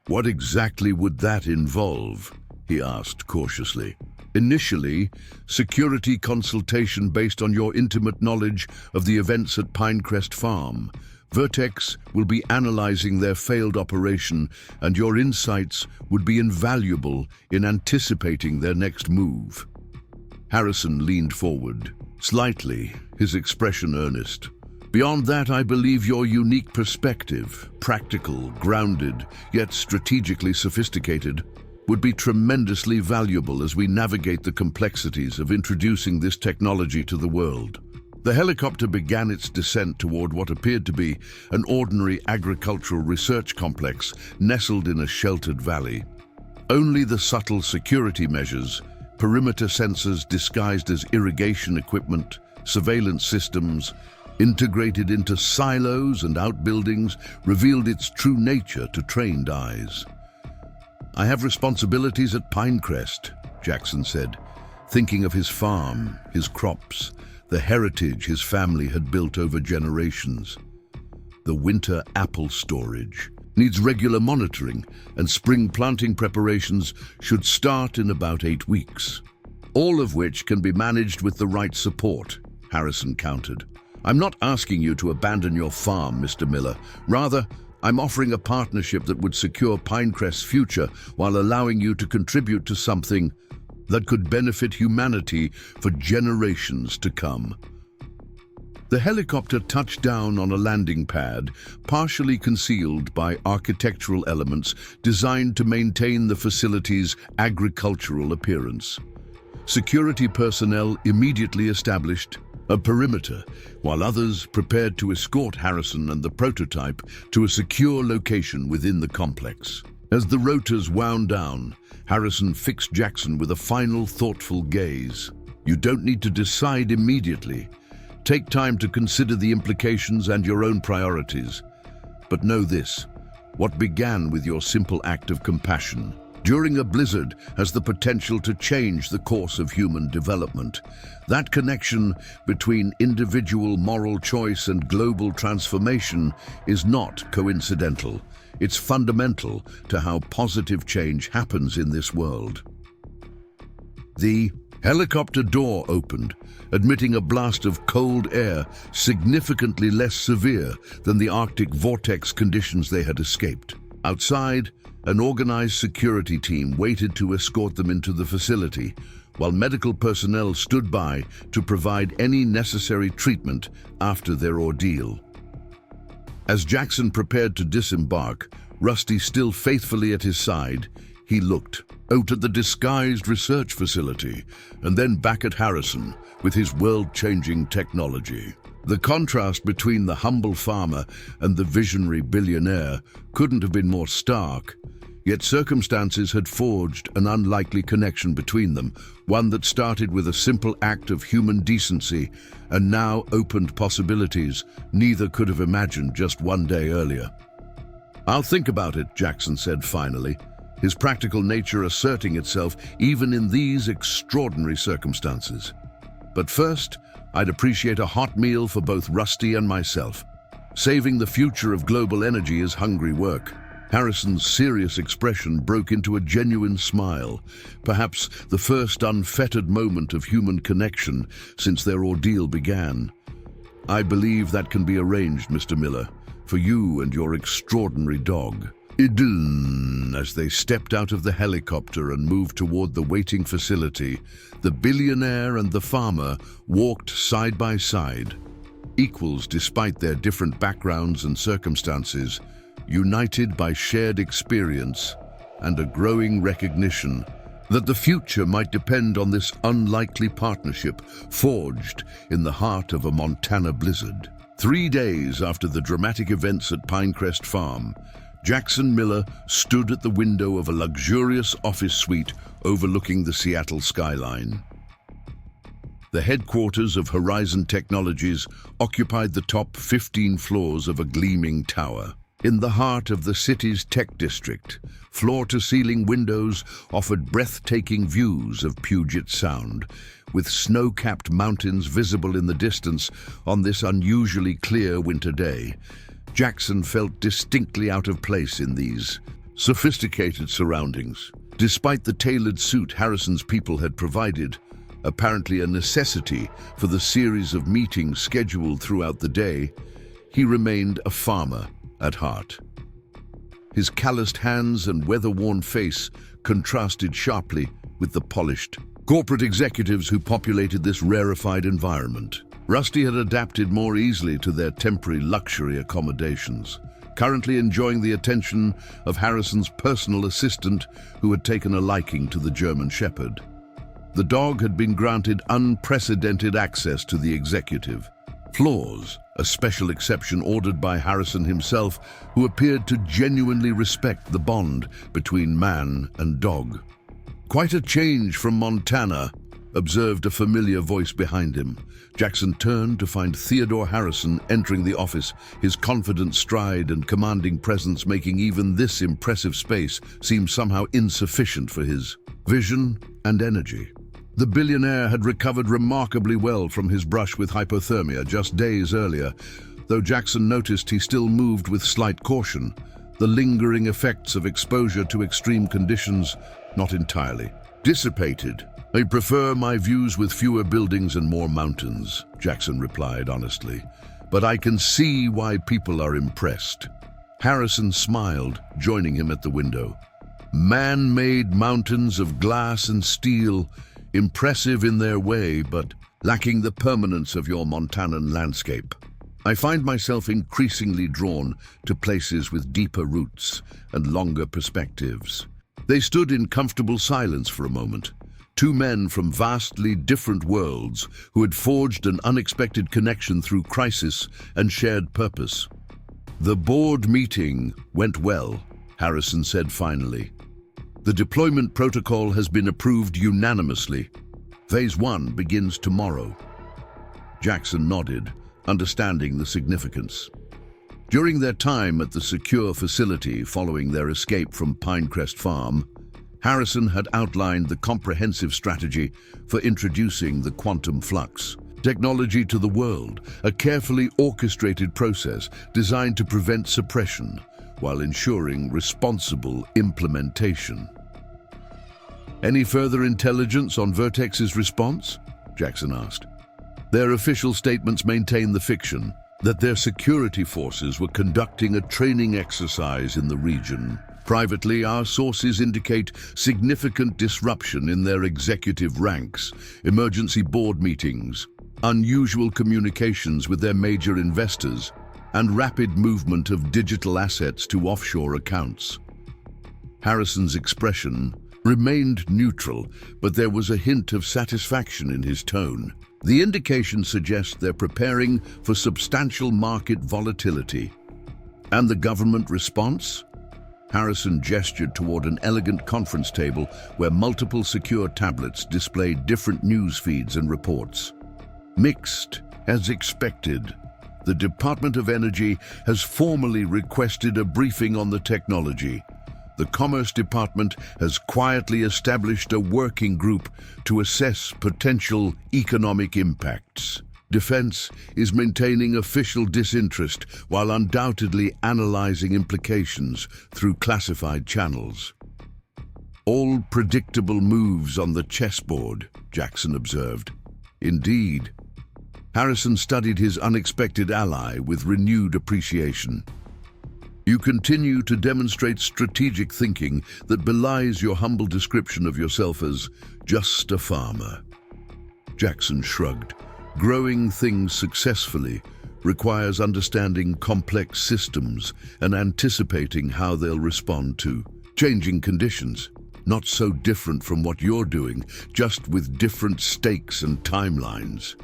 "What exactly would that involve?" he asked cautiously. "Initially, security consultation based on your intimate knowledge of the events at Pinecrest Farm. Vortex will be analyzing their failed operation, and your insights would be invaluable in anticipating their next move." Harrison leaned forward, slightly, his expression earnest. "Beyond that, I believe your unique perspective, practical, grounded, yet strategically sophisticated, would be tremendously valuable as we navigate the complexities of introducing this technology to the world." The helicopter began its descent toward what appeared to be an ordinary agricultural research complex nestled in a sheltered valley. Only the subtle security measures, perimeter sensors disguised as irrigation equipment, surveillance systems, integrated into silos and outbuildings, revealed its true nature to trained eyes. "I have responsibilities at Pinecrest," Jackson said, thinking of his farm, his crops, the heritage his family had built over generations. The winter apple storage needs regular monitoring, and spring planting preparations should start in about 8 weeks. "All of which can be managed with the right support," Harrison countered. "I'm not asking you to abandon your farm, Mr. Miller. Rather, I'm offering a partnership that would secure Pinecrest's future while allowing you to contribute to something that could benefit humanity for generations to come." The helicopter touched down on a landing pad, partially concealed by architectural elements designed to maintain the facility's agricultural appearance. Security personnel immediately established a perimeter, while others prepared to escort Harrison and the prototype to a secure location within the complex. As the rotors wound down, Harrison fixed Jackson with a final, thoughtful gaze. "You don't need to decide immediately. Take time to consider the implications and your own priorities. But know this, what began with your simple act of compassion during a blizzard has the potential to change the course of human development. That connection between individual moral choice and global transformation is not coincidental. It's fundamental to how positive change happens in this world." The helicopter door opened, admitting a blast of cold air significantly less severe than the Arctic Vortex conditions they had escaped. Outside, an organized security team waited to escort them into the facility, while medical personnel stood by to provide any necessary treatment after their ordeal. As Jackson prepared to disembark, Rusty still faithfully at his side, he looked out at the disguised research facility and then back at Harrison with his world-changing technology. The contrast between the humble farmer and the visionary billionaire couldn't have been more stark, yet circumstances had forged an unlikely connection between them, one that started with a simple act of human decency and now opened possibilities neither could have imagined just one day earlier. "I'll think about it," Jackson said finally, his practical nature asserting itself even in these extraordinary circumstances. "But first, I'd appreciate a hot meal for both Rusty and myself. Saving the future of global energy is hungry work." Harrison's serious expression broke into a genuine smile, perhaps the first unfettered moment of human connection since their ordeal began. "I believe that can be arranged, Mr. Miller, for you and your extraordinary dog." As they stepped out of the helicopter and moved toward the waiting facility, the billionaire and the farmer walked side by side, equals despite their different backgrounds and circumstances, united by shared experience and a growing recognition that the future might depend on this unlikely partnership forged in the heart of a Montana blizzard. 3 days after the dramatic events at Pinecrest Farm, Jackson Miller stood at the window of a luxurious office suite overlooking the Seattle skyline. The headquarters of Horizon Technologies occupied the top 15 floors of a gleaming tower. In the heart of the city's tech district, floor-to-ceiling windows offered breathtaking views of Puget Sound, with snow-capped mountains visible in the distance on this unusually clear winter day. Jackson felt distinctly out of place in these sophisticated surroundings. Despite the tailored suit Harrison's people had provided, apparently a necessity for the series of meetings scheduled throughout the day, he remained a farmer at heart. His calloused hands and weather-worn face contrasted sharply with the polished corporate executives who populated this rarefied environment. Rusty had adapted more easily to their temporary luxury accommodations, currently enjoying the attention of Harrison's personal assistant, who had taken a liking to the German Shepherd. The dog had been granted unprecedented access to the executive floors, a special exception ordered by Harrison himself, who appeared to genuinely respect the bond between man and dog. "Quite a change from Montana," observed a familiar voice behind him. Jackson turned to find Theodore Harrison entering the office, his confident stride and commanding presence making even this impressive space seem somehow insufficient for his vision and energy. The billionaire had recovered remarkably well from his brush with hypothermia just days earlier, though Jackson noticed he still moved with slight caution, the lingering effects of exposure to extreme conditions not entirely dissipated. "I prefer my views with fewer buildings and more mountains," Jackson replied honestly, "but I can see why people are impressed." Harrison smiled, joining him at the window. "Man-made mountains of glass and steel, impressive in their way, but lacking the permanence of your Montanan landscape. I find myself increasingly drawn to places with deeper roots and longer perspectives." They stood in comfortable silence for a moment, two men from vastly different worlds who had forged an unexpected connection through crisis and shared purpose. "The board meeting went well," Harrison said finally. "The deployment protocol has been approved unanimously. Phase 1 begins tomorrow." Jackson nodded, understanding the significance. During their time at the secure facility following their escape from Pinecrest Farm, Harrison had outlined the comprehensive strategy for introducing the quantum flux technology to the world, a carefully orchestrated process designed to prevent suppression while ensuring responsible implementation. "Any further intelligence on Vertex's response?" Jackson asked. "Their official statements maintain the fiction that their security forces were conducting a training exercise in the region. Privately, our sources indicate significant disruption in their executive ranks, emergency board meetings, unusual communications with their major investors, and rapid movement of digital assets to offshore accounts." Harrison's expression remained neutral, but there was a hint of satisfaction in his tone. The indication suggests they're preparing for substantial market volatility. "And the government response?" Harrison gestured toward an elegant conference table where multiple secure tablets displayed different news feeds and reports. "Mixed, as expected. The Department of Energy has formally requested a briefing on the technology. The Commerce Department has quietly established a working group to assess potential economic impacts. Defense is maintaining official disinterest while undoubtedly analyzing implications through classified channels." "All predictable moves on the chessboard," Jackson observed. "Indeed." Harrison studied his unexpected ally with renewed appreciation. You continue to demonstrate strategic thinking that belies your humble description of yourself as just a farmer. Jackson shrugged. Growing things successfully requires understanding complex systems and anticipating how they'll respond to changing conditions. Not so different from what you're doing, just with different stakes and timelines.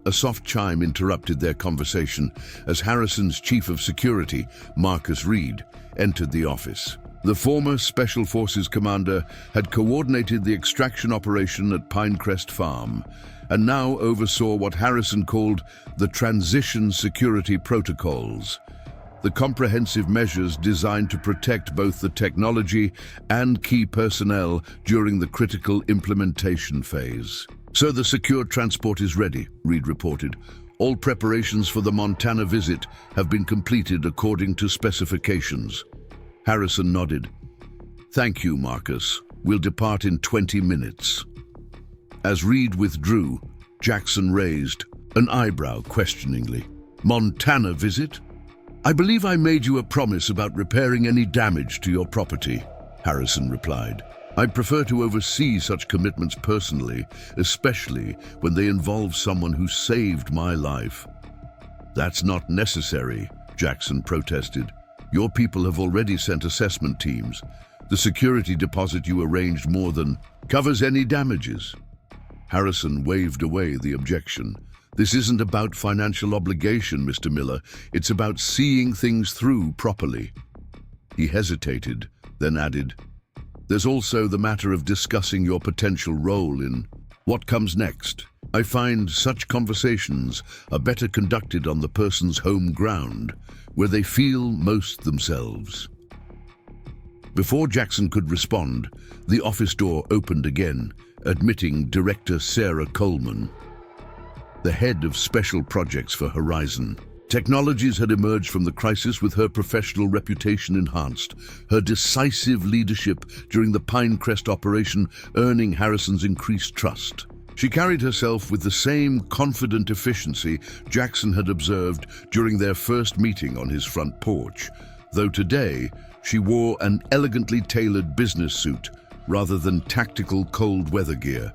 A soft chime interrupted their conversation as Harrison's chief of security, Marcus Reed, entered the office. The former Special Forces commander had coordinated the extraction operation at Pinecrest Farm and now oversaw what Harrison called the transition security protocols, the comprehensive measures designed to protect both the technology and key personnel during the critical implementation phase. "So the secure transport is ready," Reed reported. "All preparations for the Montana visit have been completed according to specifications." Harrison nodded. "Thank you, Marcus. We'll depart in 20 minutes." As Reed withdrew, Jackson raised an eyebrow questioningly. "Montana visit? I believe I made you a promise about repairing any damage to your property," Harrison replied. "I prefer to oversee such commitments personally, especially when they involve someone who saved my life." "That's not necessary," Jackson protested. "Your people have already sent assessment teams. The security deposit you arranged more than covers any damages." Harrison waved away the objection. "This isn't about financial obligation, Mr. Miller. It's about seeing things through properly." He hesitated, then added, "There's also the matter of discussing your potential role in what comes next. I find such conversations are better conducted on the person's home ground, where they feel most themselves." Before Jackson could respond, the office door opened again, admitting Director Sarah Coleman, the head of special projects for Horizon. Technologies had emerged from the crisis with her professional reputation enhanced, her decisive leadership during the Pinecrest operation earning Harrison's increased trust. She carried herself with the same confident efficiency Jackson had observed during their first meeting on his front porch, though today she wore an elegantly tailored business suit rather than tactical cold weather gear.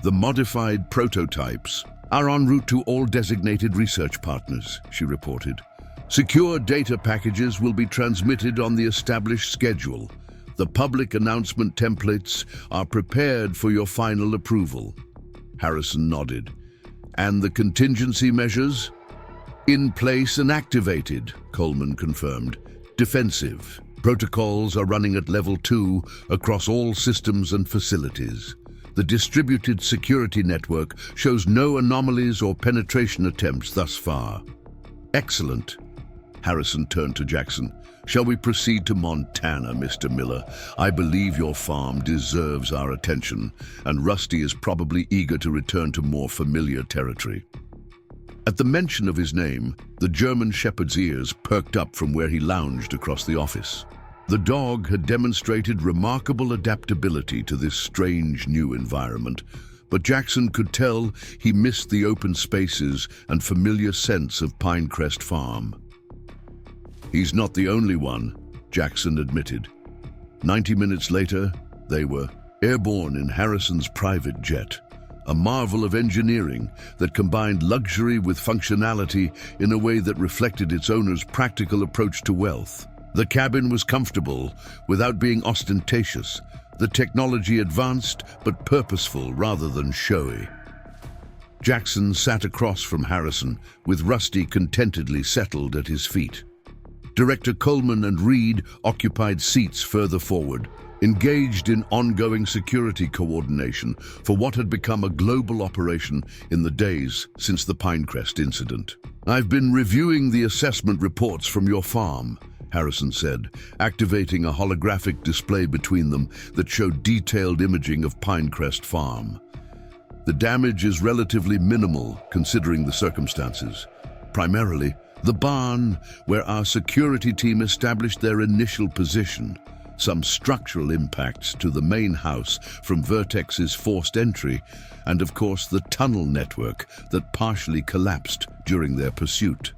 "The modified prototypes are en route to all designated research partners," she reported. "Secure data packages will be transmitted on the established schedule. The public announcement templates are prepared for your final approval." Harrison nodded. "And the contingency measures?" "In place and activated," Coleman confirmed. "Defensive. Protocols are running at level 2 across all systems and facilities. The distributed security network shows no anomalies or penetration attempts thus far." "Excellent." Harrison turned to Jackson. "Shall we proceed to Montana, Mr. Miller? I believe your farm deserves our attention, and Rusty is probably eager to return to more familiar territory." At the mention of his name, the German shepherd's ears perked up from where he lounged across the office. The dog had demonstrated remarkable adaptability to this strange new environment, but Jackson could tell he missed the open spaces and familiar sense of Pinecrest Farm. "He's not the only one," Jackson admitted. 90 minutes later, they were airborne in Harrison's private jet, a marvel of engineering that combined luxury with functionality in a way that reflected its owner's practical approach to wealth. The cabin was comfortable without being ostentatious, the technology advanced but purposeful rather than showy. Jackson sat across from Harrison, with Rusty contentedly settled at his feet. Director Coleman and Reed occupied seats further forward, engaged in ongoing security coordination for what had become a global operation in the days since the Pinecrest incident. "I've been reviewing the assessment reports from your farm," Harrison said, activating a holographic display between them that showed detailed imaging of Pinecrest Farm. "The damage is relatively minimal considering the circumstances. Primarily, the barn, where our security team established their initial position, some structural impacts to the main house from Vertex's forced entry, and of course the tunnel network that partially collapsed during their pursuit."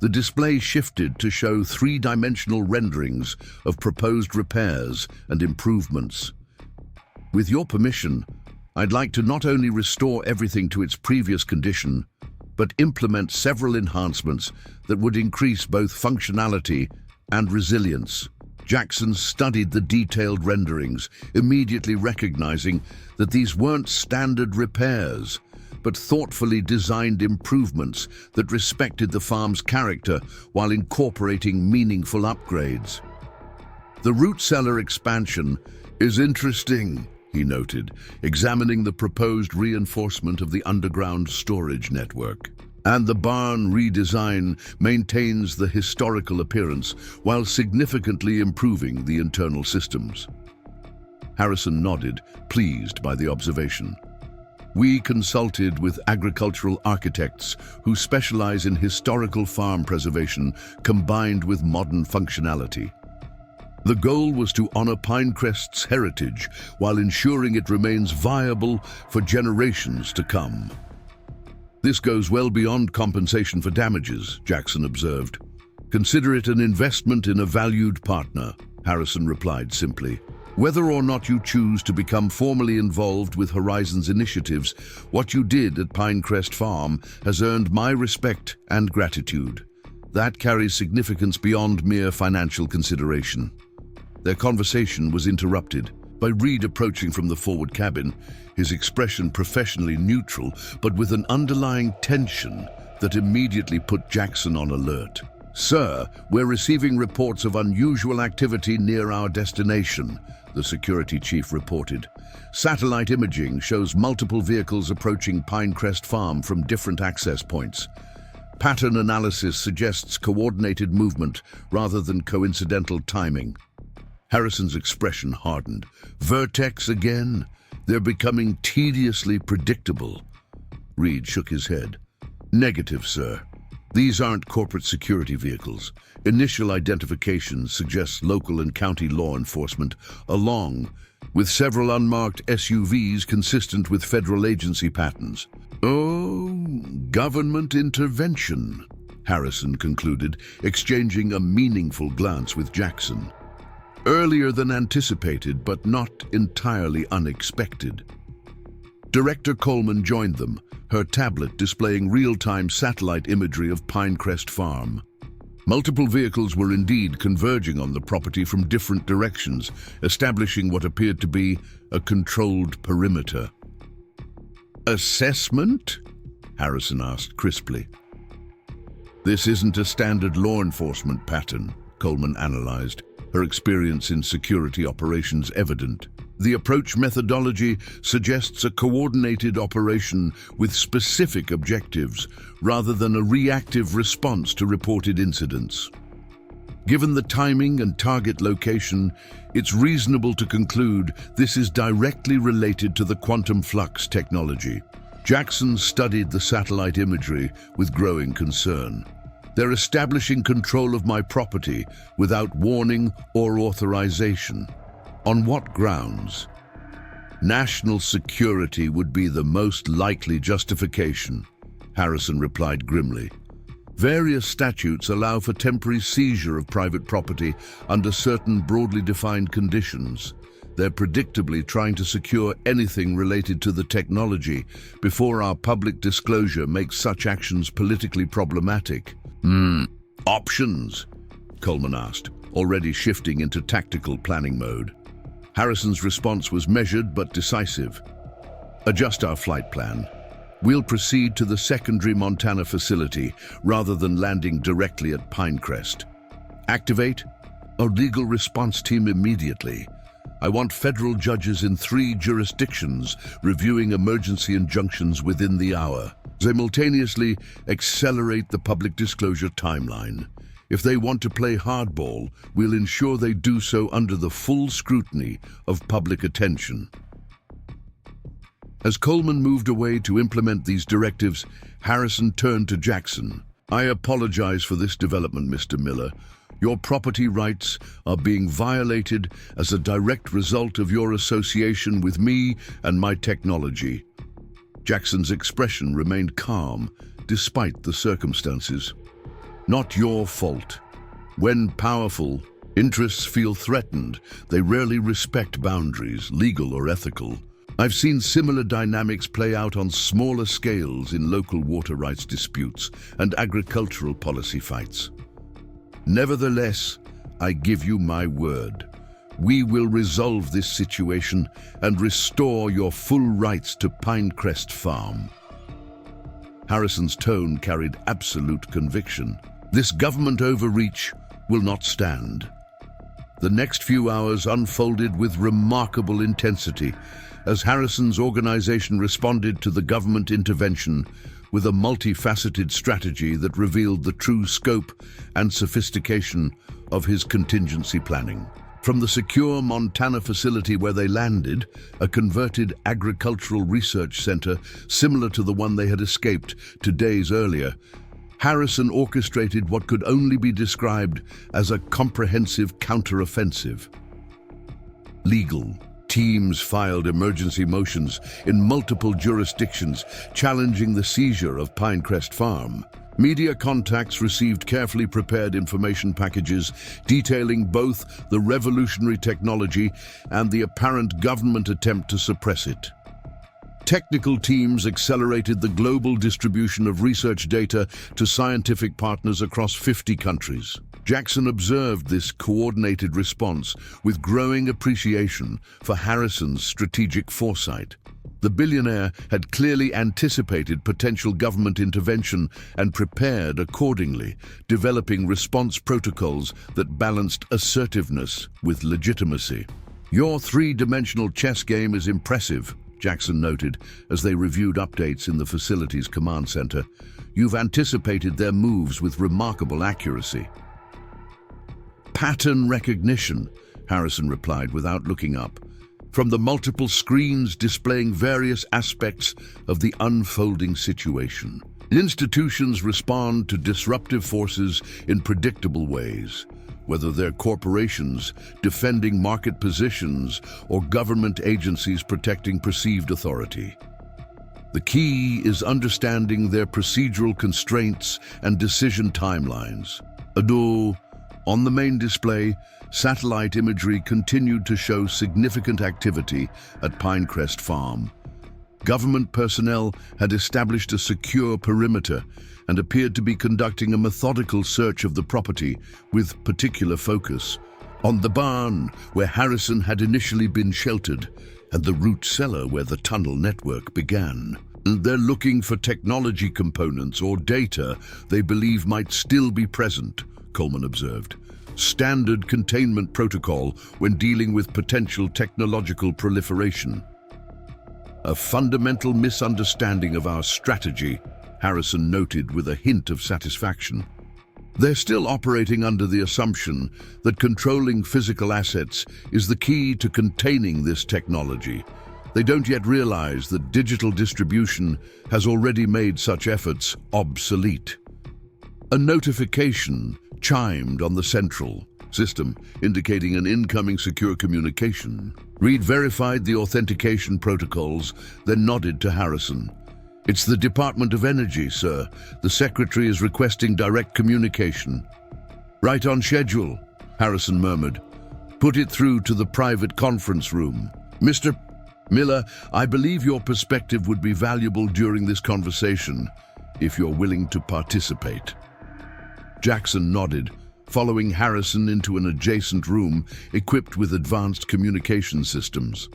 The display shifted to show three-dimensional renderings of proposed repairs and improvements. With your permission, I'd like to not only restore everything to its previous condition, but implement several enhancements that would increase both functionality and resilience. Jackson studied the detailed renderings, immediately recognizing that these weren't standard repairs, but thoughtfully designed improvements that respected the farm's character while incorporating meaningful upgrades. The root cellar expansion is interesting, he noted, examining the proposed reinforcement of the underground storage network. And the barn redesign maintains the historical appearance while significantly improving the internal systems. Harrison nodded, pleased by the observation. We consulted with agricultural architects who specialize in historical farm preservation combined with modern functionality. The goal was to honor Pinecrest's heritage while ensuring it remains viable for generations to come. This goes well beyond compensation for damages, Jackson observed. Consider it an investment in a valued partner, Harrison replied simply. Whether or not you choose to become formally involved with Horizon's initiatives, what you did at Pinecrest Farm has earned my respect and gratitude. That carries significance beyond mere financial consideration. Their conversation was interrupted by Reed approaching from the forward cabin, his expression professionally neutral, but with an underlying tension that immediately put Jackson on alert. Sir, we're receiving reports of unusual activity near our destination, the security chief reported. Satellite imaging shows multiple vehicles approaching Pinecrest Farm from different access points. Pattern analysis suggests coordinated movement rather than coincidental timing. Harrison's expression hardened. Vertex again? They're becoming tediously predictable. Reed shook his head. Negative, sir. These aren't corporate security vehicles. Initial identification suggests local and county law enforcement, along with several unmarked SUVs consistent with federal agency patterns. Oh, government intervention, Harrison concluded, exchanging a meaningful glance with Jackson. Earlier than anticipated, but not entirely unexpected. Director Coleman joined them, her tablet displaying real-time satellite imagery of Pinecrest Farm. Multiple vehicles were indeed converging on the property from different directions, establishing what appeared to be a controlled perimeter. Assessment? Harrison asked crisply. This isn't a standard law enforcement pattern, Coleman analyzed, her experience in security operations evident. The approach methodology suggests a coordinated operation with specific objectives, rather than a reactive response to reported incidents. Given the timing and target location, it's reasonable to conclude this is directly related to the quantum flux technology. Jackson studied the satellite imagery with growing concern. They're establishing control of my property without warning or authorization. On what grounds? National security would be the most likely justification, Harrison replied grimly. Various statutes allow for temporary seizure of private property under certain broadly defined conditions. They're predictably trying to secure anything related to the technology before our public disclosure makes such actions politically problematic. Options? Coleman asked, already shifting into tactical planning mode. Harrison's response was measured but decisive. Adjust our flight plan. We'll proceed to the secondary Montana facility rather than landing directly at Pinecrest. Activate a legal response team immediately. I want federal judges in 3 jurisdictions reviewing emergency injunctions within the hour. Simultaneously accelerate the public disclosure timeline. If they want to play hardball, we'll ensure they do so under the full scrutiny of public attention. As Coleman moved away to implement these directives, Harrison turned to Jackson. I apologize for this development, Mr. Miller. Your property rights are being violated as a direct result of your association with me and my technology. Jackson's expression remained calm, despite the circumstances. Not your fault. When powerful interests feel threatened, they rarely respect boundaries, legal or ethical. I've seen similar dynamics play out on smaller scales in local water rights disputes and agricultural policy fights. Nevertheless, I give you my word. We will resolve this situation and restore your full rights to Pinecrest Farm. Harrison's tone carried absolute conviction. This government overreach will not stand. The next few hours unfolded with remarkable intensity as Harrison's organization responded to the government intervention with a multifaceted strategy that revealed the true scope and sophistication of his contingency planning. From the secure Montana facility where they landed, a converted agricultural research center similar to the one they had escaped 2 days earlier, Harrison orchestrated what could only be described as a comprehensive counteroffensive. Legal teams filed emergency motions in multiple jurisdictions, challenging the seizure of Pinecrest Farm. Media contacts received carefully prepared information packages detailing both the revolutionary technology and the apparent government attempt to suppress it. Technical teams accelerated the global distribution of research data to scientific partners across 50 countries. Jackson observed this coordinated response with growing appreciation for Harrison's strategic foresight. The billionaire had clearly anticipated potential government intervention and prepared accordingly, developing response protocols that balanced assertiveness with legitimacy. "Your three-dimensional chess game is impressive," Jackson noted as they reviewed updates in the facility's command center. "You've anticipated their moves with remarkable accuracy." "Pattern recognition," Harrison replied without looking up, from the multiple screens displaying various aspects of the unfolding situation. Institutions respond to disruptive forces in predictable ways, whether they're corporations defending market positions or government agencies protecting perceived authority. The key is understanding their procedural constraints and decision timelines. On the main display, satellite imagery continued to show significant activity at Pinecrest Farm. Government personnel had established a secure perimeter and appeared to be conducting a methodical search of the property with particular focus on the barn where Harrison had initially been sheltered and the root cellar where the tunnel network began. They're looking for technology components or data they believe might still be present, Coleman observed. Standard containment protocol when dealing with potential technological proliferation. "A fundamental misunderstanding of our strategy," Harrison noted with a hint of satisfaction. "They're still operating under the assumption that controlling physical assets is the key to containing this technology. They don't yet realize that digital distribution has already made such efforts obsolete." A notification chimed on the central system, indicating an incoming secure communication. Reed verified the authentication protocols, then nodded to Harrison. "It's the Department of Energy, sir. The Secretary is requesting direct communication." "Right on schedule," Harrison murmured. "Put it through to the private conference room." "Mr. Miller, I believe your perspective would be valuable during this conversation, if you're willing to participate." Jackson nodded, following Harrison into an adjacent room equipped with advanced communication systems.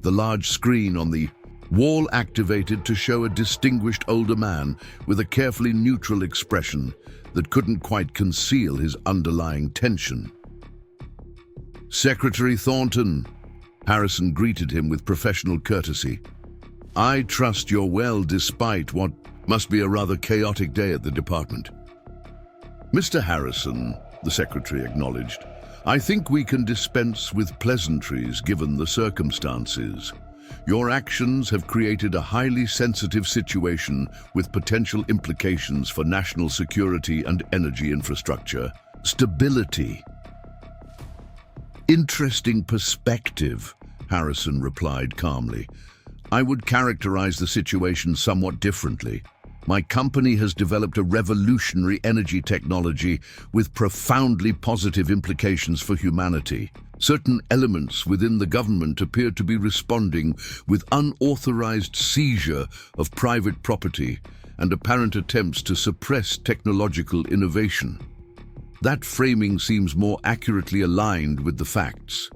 The large screen on the wall activated to show a distinguished older man with a carefully neutral expression that couldn't quite conceal his underlying tension. "Secretary Thornton," Harrison greeted him with professional courtesy. "I trust you're well despite what must be a rather chaotic day at the department." "Mr. Harrison," the secretary acknowledged, "I think we can dispense with pleasantries given the circumstances. Your actions have created a highly sensitive situation with potential implications for national security and energy infrastructure. Stability." "Interesting perspective," Harrison replied calmly. "I would characterize the situation somewhat differently. My company has developed a revolutionary energy technology with profoundly positive implications for humanity. Certain elements within the government appear to be responding with unauthorized seizure of private property and apparent attempts to suppress technological innovation. That framing seems more accurately aligned with the facts.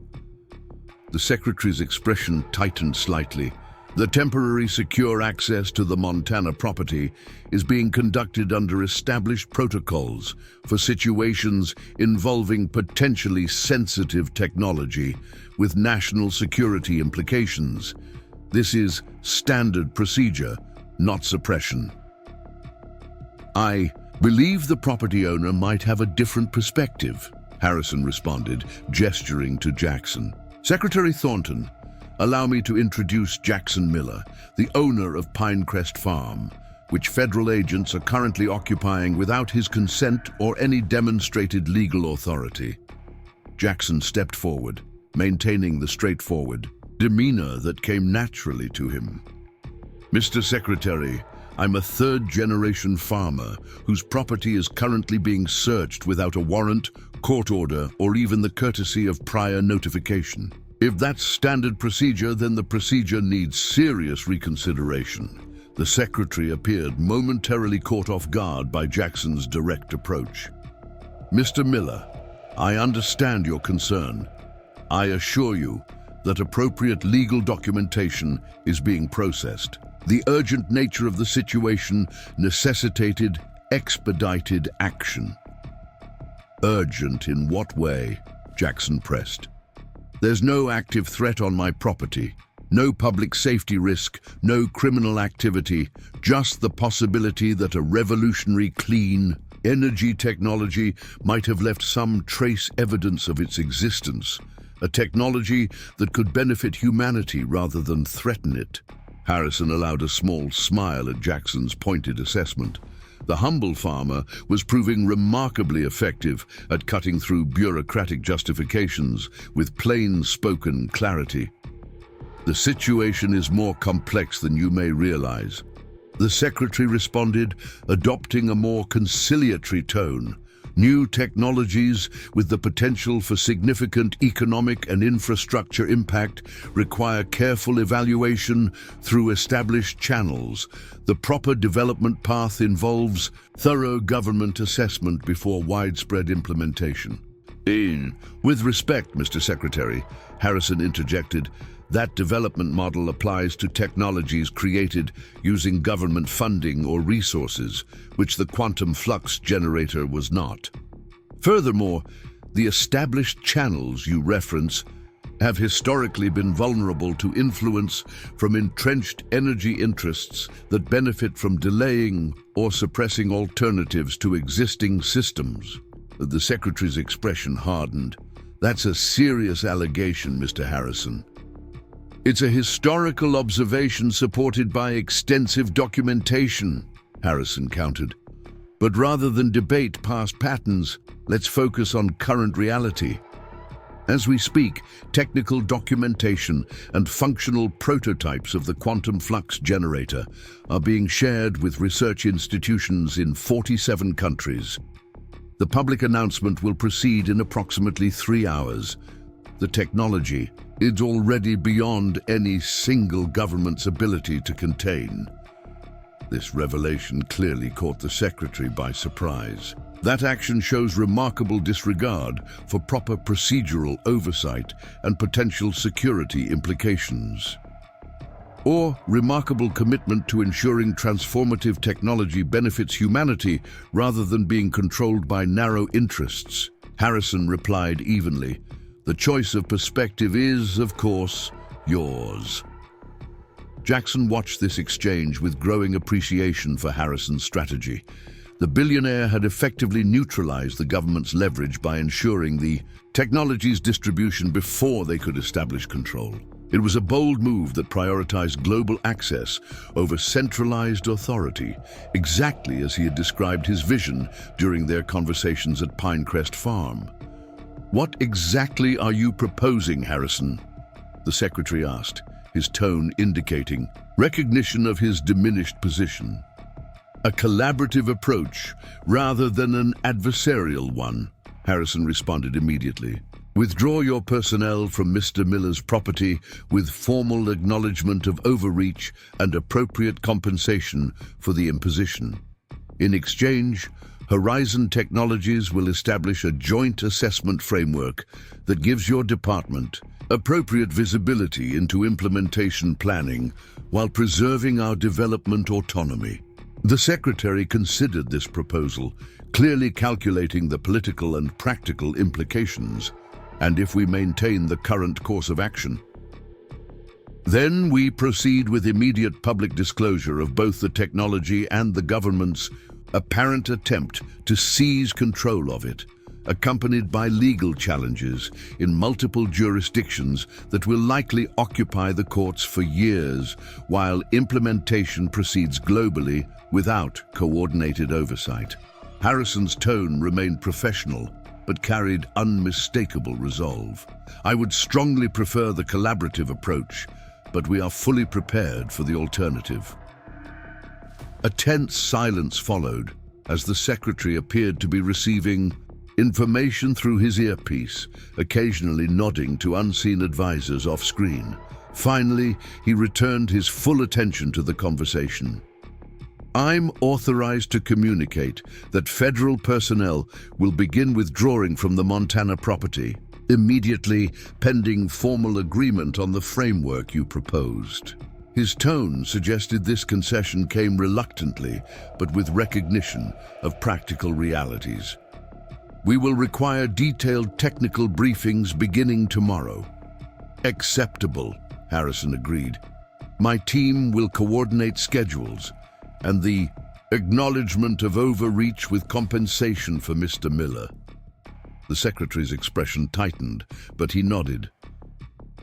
The Secretary's expression tightened slightly. The temporary secure access to the Montana property is being conducted under established protocols for situations involving potentially sensitive technology with national security implications. This is standard procedure, not suppression. I believe the property owner might have a different perspective, Harrison responded, gesturing to Jackson. Secretary Thornton, allow me to introduce Jackson Miller, the owner of Pinecrest Farm, which federal agents are currently occupying without his consent or any demonstrated legal authority. Jackson stepped forward, maintaining the straightforward demeanor that came naturally to him. Mr. Secretary, I'm a third-generation farmer whose property is currently being searched without a warrant, court order, or even the courtesy of prior notification. If that's standard procedure, then the procedure needs serious reconsideration. The Secretary appeared momentarily caught off guard by Jackson's direct approach. Mr. Miller, I understand your concern. I assure you that appropriate legal documentation is being processed. The urgent nature of the situation necessitated expedited action. Urgent in what way? Jackson pressed. There's no active threat on my property, no public safety risk, no criminal activity, just the possibility that a revolutionary clean energy technology might have left some trace evidence of its existence, a technology that could benefit humanity rather than threaten it. Harrison allowed a small smile at Jackson's pointed assessment. The humble farmer was proving remarkably effective at cutting through bureaucratic justifications with plain-spoken clarity. The situation is more complex than you may realize. The Secretary responded, adopting a more conciliatory tone. New technologies with the potential for significant economic and infrastructure impact require careful evaluation through established channels. The proper development path involves thorough government assessment before widespread implementation. With respect, Mr. Secretary, Harrison interjected, that development model applies to technologies created using government funding or resources, which the quantum flux generator was not. Furthermore, the established channels you reference have historically been vulnerable to influence from entrenched energy interests that benefit from delaying or suppressing alternatives to existing systems. The Secretary's expression hardened. That's a serious allegation, Mr. Harrison. It's a historical observation supported by extensive documentation, Harrison countered. But rather than debate past patterns, let's focus on current reality. As we speak, technical documentation and functional prototypes of the quantum flux generator are being shared with research institutions in 47 countries. The public announcement will proceed in approximately 3 hours. The technology is already beyond any single government's ability to contain. This revelation clearly caught the Secretary by surprise. That action shows remarkable disregard for proper procedural oversight and potential security implications. Or remarkable commitment to ensuring transformative technology benefits humanity rather than being controlled by narrow interests. Harrison replied evenly, the choice of perspective is, of course, yours. Jackson watched this exchange with growing appreciation for Harrison's strategy. The billionaire had effectively neutralized the government's leverage by ensuring the technology's distribution before they could establish control. It was a bold move that prioritized global access over centralized authority, exactly as he had described his vision during their conversations at Pinecrest Farm. What exactly are you proposing, Harrison? The Secretary asked, his tone indicating recognition of his diminished position. A collaborative approach rather than an adversarial one, Harrison responded immediately. Withdraw your personnel from Mr. Miller's property with formal acknowledgement of overreach and appropriate compensation for the imposition. In exchange, Horizon Technologies will establish a joint assessment framework that gives your department appropriate visibility into implementation planning while preserving our development autonomy. The Secretary considered this proposal, clearly calculating the political and practical implications, and if we maintain the current course of action. Then we proceed with immediate public disclosure of both the technology and the government's apparent attempt to seize control of it, accompanied by legal challenges in multiple jurisdictions that will likely occupy the courts for years, while implementation proceeds globally without coordinated oversight. Harrison's tone remained professional, but carried unmistakable resolve. I would strongly prefer the collaborative approach, but we are fully prepared for the alternative. A tense silence followed as the Secretary appeared to be receiving information through his earpiece, occasionally nodding to unseen advisors off-screen. Finally, he returned his full attention to the conversation. I'm authorized to communicate that federal personnel will begin withdrawing from the Montana property immediately, pending formal agreement on the framework you proposed. His tone suggested this concession came reluctantly, but with recognition of practical realities. We will require detailed technical briefings beginning tomorrow. Acceptable, Harrison agreed. My team will coordinate schedules and the acknowledgement of overreach with compensation for Mr. Miller. The Secretary's expression tightened, but he nodded.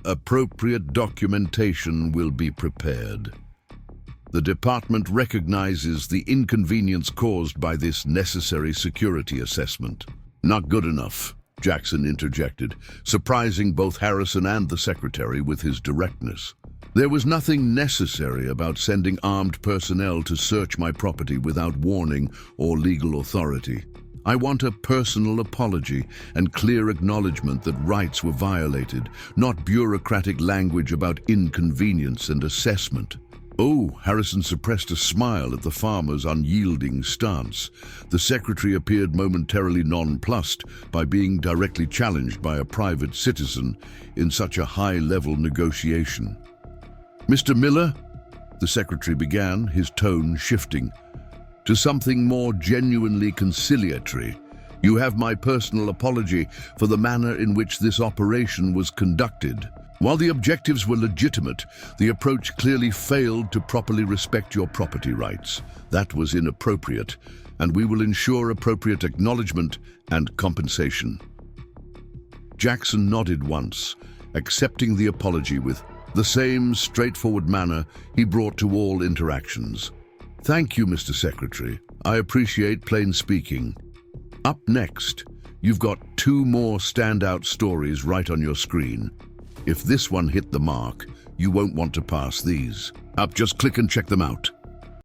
Appropriate documentation will be prepared. The department recognizes the inconvenience caused by this necessary security assessment. Not good enough, Jackson interjected, surprising both Harrison and the Secretary with his directness. There was nothing necessary about sending armed personnel to search my property without warning or legal authority. I want a personal apology and clear acknowledgement that rights were violated, not bureaucratic language about inconvenience and assessment. Oh, Harrison suppressed a smile at the farmer's unyielding stance. The Secretary appeared momentarily nonplussed by being directly challenged by a private citizen in such a high-level negotiation. Mr. Miller, the Secretary began, his tone shifting to something more genuinely conciliatory. You have my personal apology for the manner in which this operation was conducted. While the objectives were legitimate, the approach clearly failed to properly respect your property rights. That was inappropriate, and we will ensure appropriate acknowledgement and compensation. Jackson nodded once, accepting the apology with the same straightforward manner he brought to all interactions. Thank you, Mr. Secretary. I appreciate plain speaking. Up next, you've got 2 more standout stories right on your screen. If this one hit the mark, you won't want to pass these. Just click and check them out.